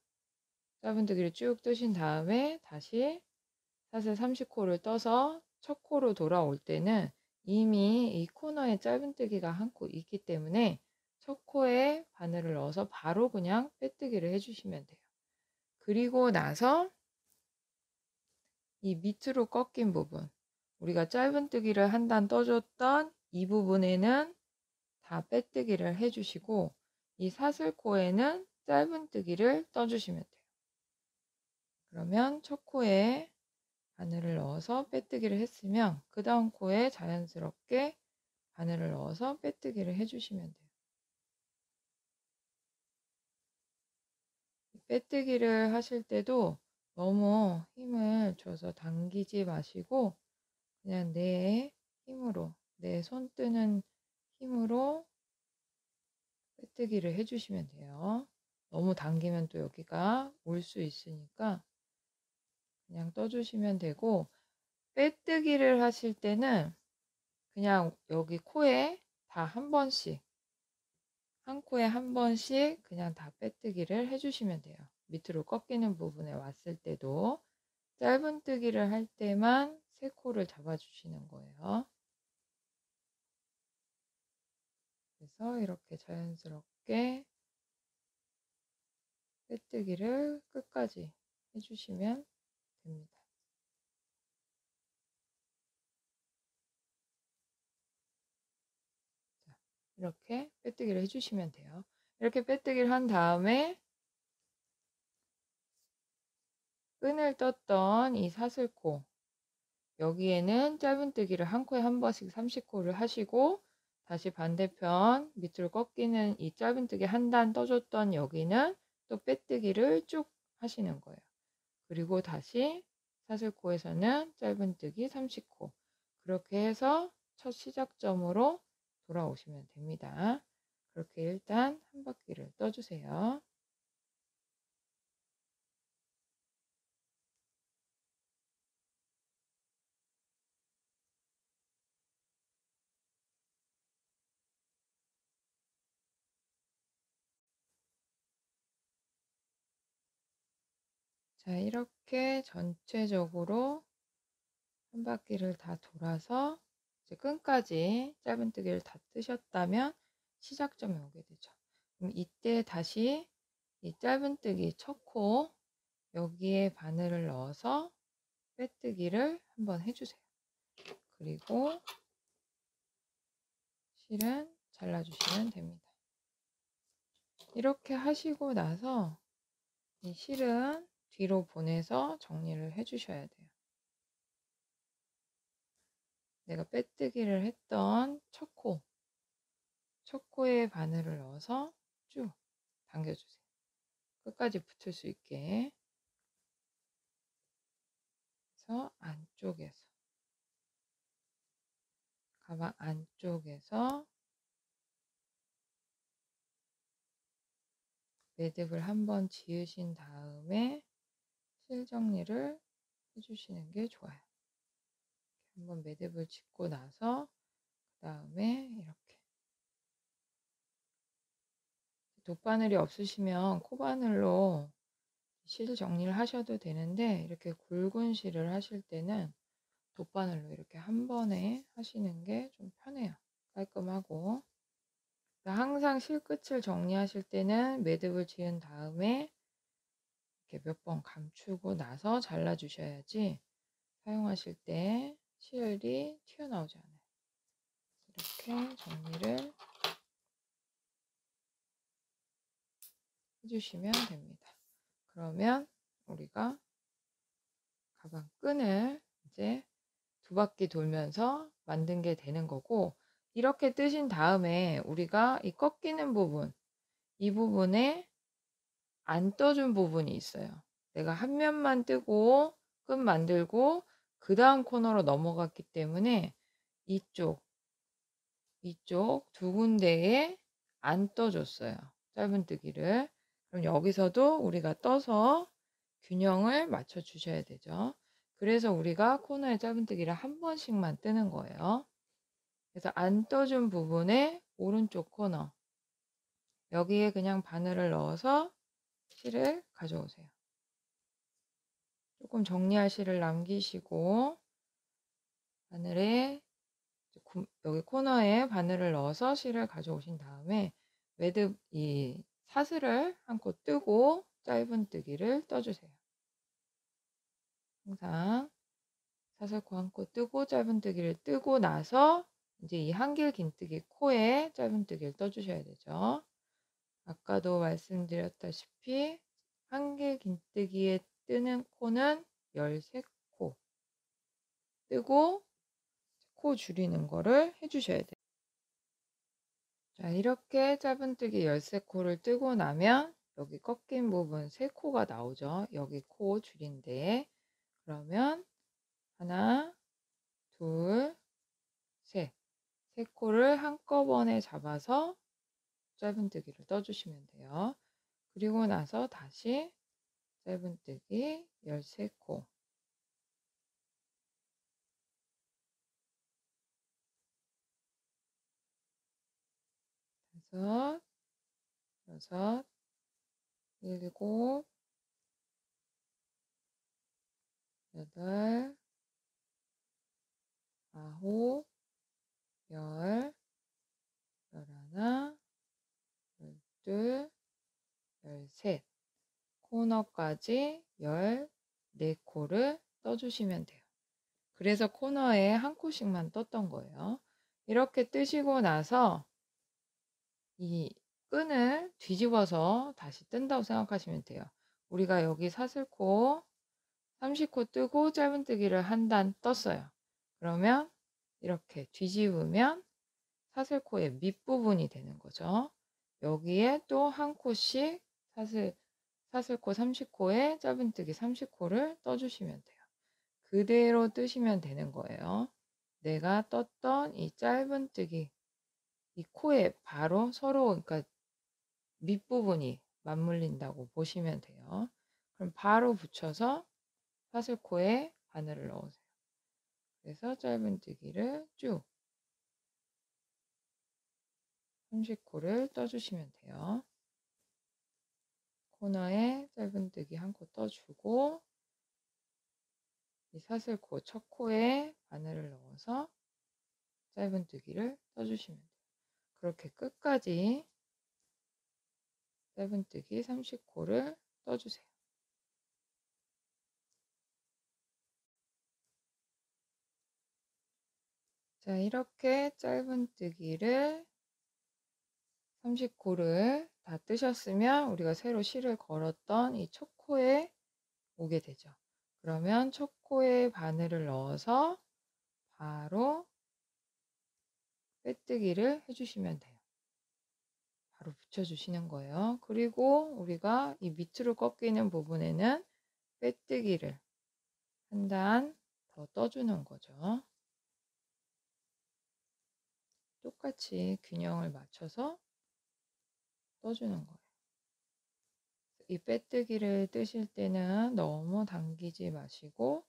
Speaker 1: 짧은뜨기를 쭉 뜨신 다음에 다시 사슬 30코를 떠서 첫 코로 돌아올 때는 이미 이 코너에 짧은뜨기가 한 코 있기 때문에 첫 코에 바늘을 넣어서 바로 그냥 빼뜨기를 해주시면 돼요. 그리고 나서 이 밑으로 꺾인 부분, 우리가 짧은뜨기를 한 단 떠줬던 이 부분에는 다 빼뜨기를 해주시고 이 사슬코에는 짧은뜨기를 떠주시면 돼요. 그러면 첫 코에 바늘을 넣어서 빼뜨기를 했으면 그 다음 코에 자연스럽게 바늘을 넣어서 빼뜨기를 해주시면 돼요. 빼뜨기를 하실 때도 너무 힘을 줘서 당기지 마시고 그냥 내 힘으로, 내 손 뜨는 힘으로 빼뜨기를 해주시면 돼요. 너무 당기면 또 여기가 올 수 있으니까 그냥 떠주시면 되고, 빼뜨기를 하실 때는 그냥 여기 코에 다 한 번씩, 한 코에 한 번씩 그냥 다 빼뜨기를 해주시면 돼요. 밑으로 꺾이는 부분에 왔을 때도 짧은뜨기를 할 때만 3코를 잡아주시는 거예요. 그래서 이렇게 자연스럽게 빼뜨기를 끝까지 해주시면 됩니다. 자, 이렇게 빼뜨기를 해주시면 돼요. 이렇게 빼뜨기를 한 다음에 끈을 떴던 이 사슬코, 여기에는 짧은뜨기를 한 코에 한 번씩 30코를 하시고 다시 반대편 밑으로 꺾이는 이 짧은뜨기 한 단 떠줬던 여기는 또 빼뜨기를 쭉 하시는 거예요. 그리고 다시 사슬코에서는 짧은뜨기 30코, 그렇게 해서 첫 시작점으로 돌아오시면 됩니다. 그렇게 일단 한 바퀴를 떠주세요. 자, 이렇게 전체적으로 한 바퀴를 다 돌아서 이제 끈까지 짧은뜨기를 다 뜨셨다면 시작점에 오게 되죠. 그럼 이때 다시 이 짧은뜨기 첫 코 여기에 바늘을 넣어서 빼뜨기를 한번 해주세요. 그리고 실은 잘라주시면 됩니다. 이렇게 하시고 나서 이 실은 뒤로 보내서 정리를 해주셔야 돼요. 내가 빼뜨기를 했던 첫 코에 바늘을 넣어서 쭉 당겨주세요. 끝까지 붙을 수 있게. 그래서 안쪽에서, 가방 안쪽에서 매듭을 한번 지으신 다음에 실 정리를 해주시는 게 좋아요. 한번 매듭을 짓고 나서 그 다음에 이렇게 돗바늘이 없으시면 코바늘로 실 정리를 하셔도 되는데, 이렇게 굵은 실을 하실 때는 돗바늘로 이렇게 한 번에 하시는 게 좀 편해요. 깔끔하고. 항상 실끝을 정리하실 때는 매듭을 지은 다음에 이렇게 몇 번 감추고 나서 잘라 주셔야지 사용하실 때 실이 튀어나오지 않아요. 이렇게 정리를 해주시면 됩니다. 그러면 우리가 가방 끈을 이제 2바퀴 돌면서 만든 게 되는 거고, 이렇게 뜨신 다음에 우리가 이 꺾이는 부분, 이 부분에 안 떠준 부분이 있어요. 내가 한 면만 뜨고 끈 만들고 그 다음 코너로 넘어갔기 때문에 이쪽 2군데에 안 떠줬어요. 짧은뜨기를. 그럼 여기서도 우리가 떠서 균형을 맞춰 주셔야 되죠. 그래서 우리가 코너에 짧은뜨기를 한 번씩만 뜨는 거예요. 그래서 안 떠준 부분에 오른쪽 코너, 여기에 그냥 바늘을 넣어서 실을 가져오세요. 조금 정리할 실을 남기시고 바늘에 여기 코너에 바늘을 넣어서 실을 가져오신 다음에 매듭 이 사슬을 한 코 뜨고 짧은뜨기를 떠주세요. 항상 사슬코 한 코 뜨고 짧은뜨기를 뜨고 나서 이제 이 한길 긴뜨기 코에 짧은뜨기를 떠주셔야 되죠. 아까도 말씀드렸다시피 한길 긴뜨기에 뜨는 코는 13코 뜨고 코 줄이는 거를 해주셔야 돼요. 자, 이렇게 짧은뜨기 13코를 뜨고 나면 여기 꺾인 부분 3코가 나오죠. 여기 코 줄인데, 그러면 하나, 둘, 셋, 3코를 한꺼번에 잡아서 짧은뜨기를 떠주시면 돼요. 그리고 나서 다시 짧은뜨기 13코, 다섯, 여섯, 일곱, 여덟, 아홉, 열, 열하나, 열둘, 열셋, 코너까지 14코를 떠주시면 돼요. 그래서 코너에 한 코씩만 떴던 거예요. 이렇게 뜨시고 나서 이 끈을 뒤집어서 다시 뜬다고 생각하시면 돼요. 우리가 여기 사슬코 30코 뜨고 짧은뜨기를 한 단 떴어요. 그러면 이렇게 뒤집으면 사슬코의 밑부분이 되는 거죠. 여기에 또 한 코씩 사슬코 30코에 짧은뜨기 30코를 떠주시면 돼요. 그대로 뜨시면 되는 거예요. 내가 떴던 이 짧은뜨기, 이 코에 바로 서로, 그러니까 밑부분이 맞물린다고 보시면 돼요. 그럼 바로 붙여서 사슬코에 바늘을 넣으세요. 그래서 짧은뜨기를 쭉 30코를 떠주시면 돼요. 코너에 짧은뜨기 한 코 떠주고 이 사슬코 첫 코에 바늘을 넣어서 짧은뜨기를 떠주시면 돼요. 그렇게 끝까지 짧은뜨기 30코를 떠주세요. 자, 이렇게 짧은뜨기를 30코를 다 뜨셨으면 우리가 새로 실을 걸었던 이 첫 코에 오게 되죠. 그러면 첫 코에 바늘을 넣어서 바로 빼뜨기를 해주시면 돼요. 바로 붙여주시는 거예요. 그리고 우리가 이 밑으로 꺾이는 부분에는 빼뜨기를 한 단 더 떠주는 거죠. 똑같이 균형을 맞춰서 떠주는 거예요. 이 빼뜨기를 뜨실 때는 너무 당기지 마시고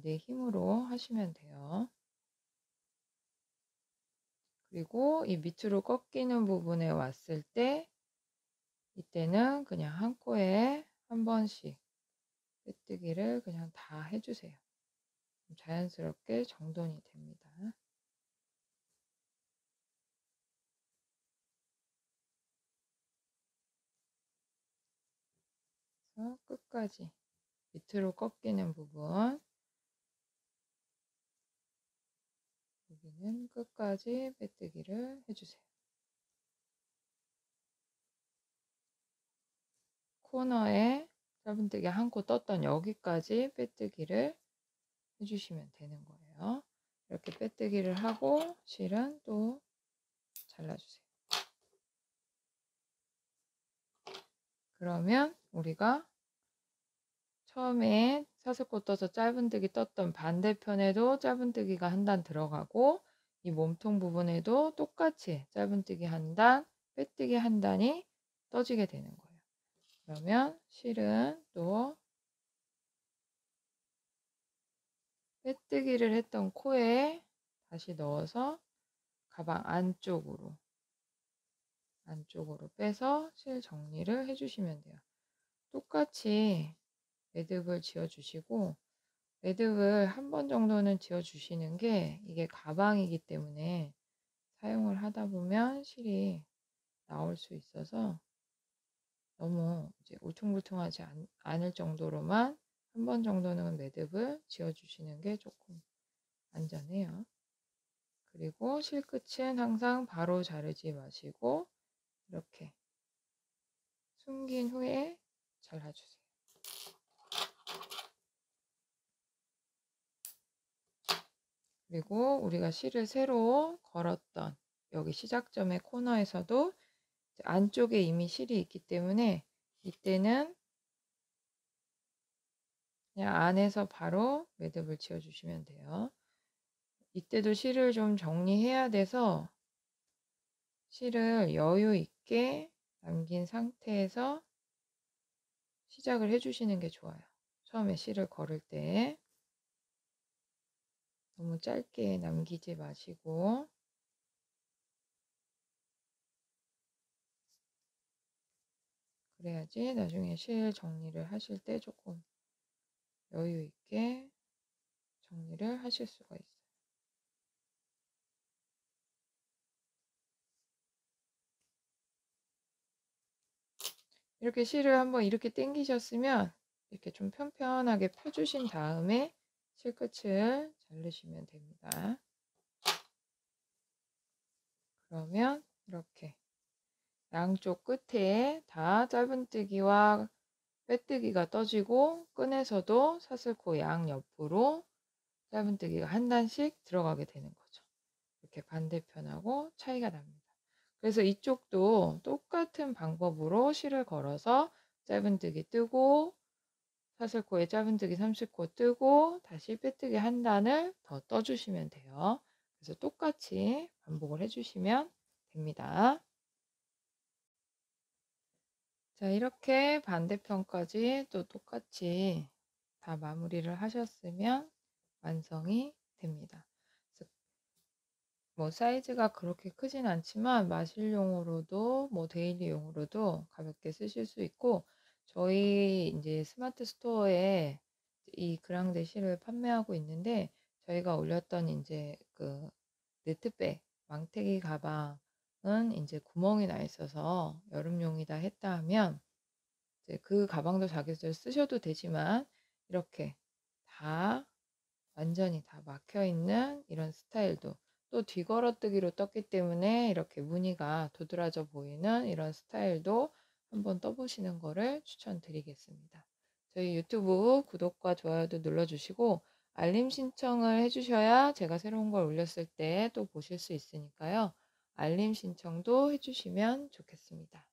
Speaker 1: 내 힘으로 하시면 돼요. 그리고 이 밑으로 꺾이는 부분에 왔을 때 이때는 그냥 한 코에 한 번씩 빼뜨기를 그냥 다 해주세요. 자연스럽게 정돈이 됩니다. 그래서 끝까지 밑으로 꺾이는 부분 여기는 끝까지 빼뜨기를 해주세요. 코너에 짧은뜨기 한 코 떴던 여기까지 빼뜨기를 해주시면 되는 거예요. 이렇게 빼뜨기를 하고 실은 또 잘라주세요. 그러면 우리가 처음에 사슬코 떠서 짧은뜨기 떴던 반대편에도 짧은뜨기가 한 단 들어가고 이 몸통 부분에도 똑같이 짧은뜨기 한 단, 빼뜨기 한 단이 떠지게 되는 거예요. 그러면 실은 또 빼뜨기를 했던 코에 다시 넣어서 가방 안쪽으로 빼서 실 정리를 해주시면 돼요. 똑같이 매듭을 지어주시고 매듭을 한 번 정도는 지어주시는 게 이게 가방이기 때문에 사용을 하다 보면 실이 나올 수 있어서 너무 이제 울퉁불퉁하지 않을 정도로만 한 번 정도는 매듭을 지어주시는 게 조금 안전해요. 그리고 실끝은 항상 바로 자르지 마시고 이렇게 숨긴 후에 잘라주세요. 그리고 우리가 실을 새로 걸었던 여기 시작점의 코너에서도 안쪽에 이미 실이 있기 때문에 이때는 그냥 안에서 바로 매듭을 지어주시면 돼요. 이때도 실을 좀 정리해야 돼서 실을 여유 있게 남긴 상태에서 시작을 해주시는 게 좋아요. 처음에 실을 걸을 때 너무 짧게 남기지 마시고 그래야지 나중에 실 정리를 하실 때 조금 여유 있게 정리를 하실 수가 있어요. 이렇게 실을 한번 이렇게 당기셨으면 이렇게 좀 편편하게 펴주신 다음에 실끝을 자르시면 됩니다. 그러면 이렇게 양쪽 끝에 다 짧은뜨기와 빼뜨기가 떠지고 끈에서도 사슬코 양옆으로 짧은뜨기가 한 단씩 들어가게 되는 거죠. 이렇게 반대편하고 차이가 납니다. 그래서 이쪽도 똑같은 방법으로 실을 걸어서 짧은뜨기 뜨고 사슬코에 짧은뜨기 30코 뜨고 다시 빼뜨기 한 단을 더 떠주시면 돼요. 그래서 똑같이 반복을 해주시면 됩니다. 자, 이렇게 반대편까지 또 똑같이 다 마무리를 하셨으면 완성이 됩니다. 뭐 사이즈가 그렇게 크진 않지만 마실용으로도 뭐 데일리용으로도 가볍게 쓰실 수 있고 저희 이제 스마트 스토어에 이 그랑데 실을 판매하고 있는데 저희가 올렸던 이제 그 니트백 망태기 가방은 이제 구멍이 나 있어서 여름용이다 했다 하면 이제 그 가방도 자기들 쓰셔도 되지만 이렇게 다 완전히 다 막혀 있는 이런 스타일도 또 뒤걸어뜨기로 떴기 때문에 이렇게 무늬가 도드라져 보이는 이런 스타일도 한번 떠보시는 거를 추천드리겠습니다. 저희 유튜브 구독과 좋아요도 눌러주시고 알림 신청을 해 주셔야 제가 새로운 걸 올렸을 때 또 보실 수 있으니까요. 알림 신청도 해 주시면 좋겠습니다.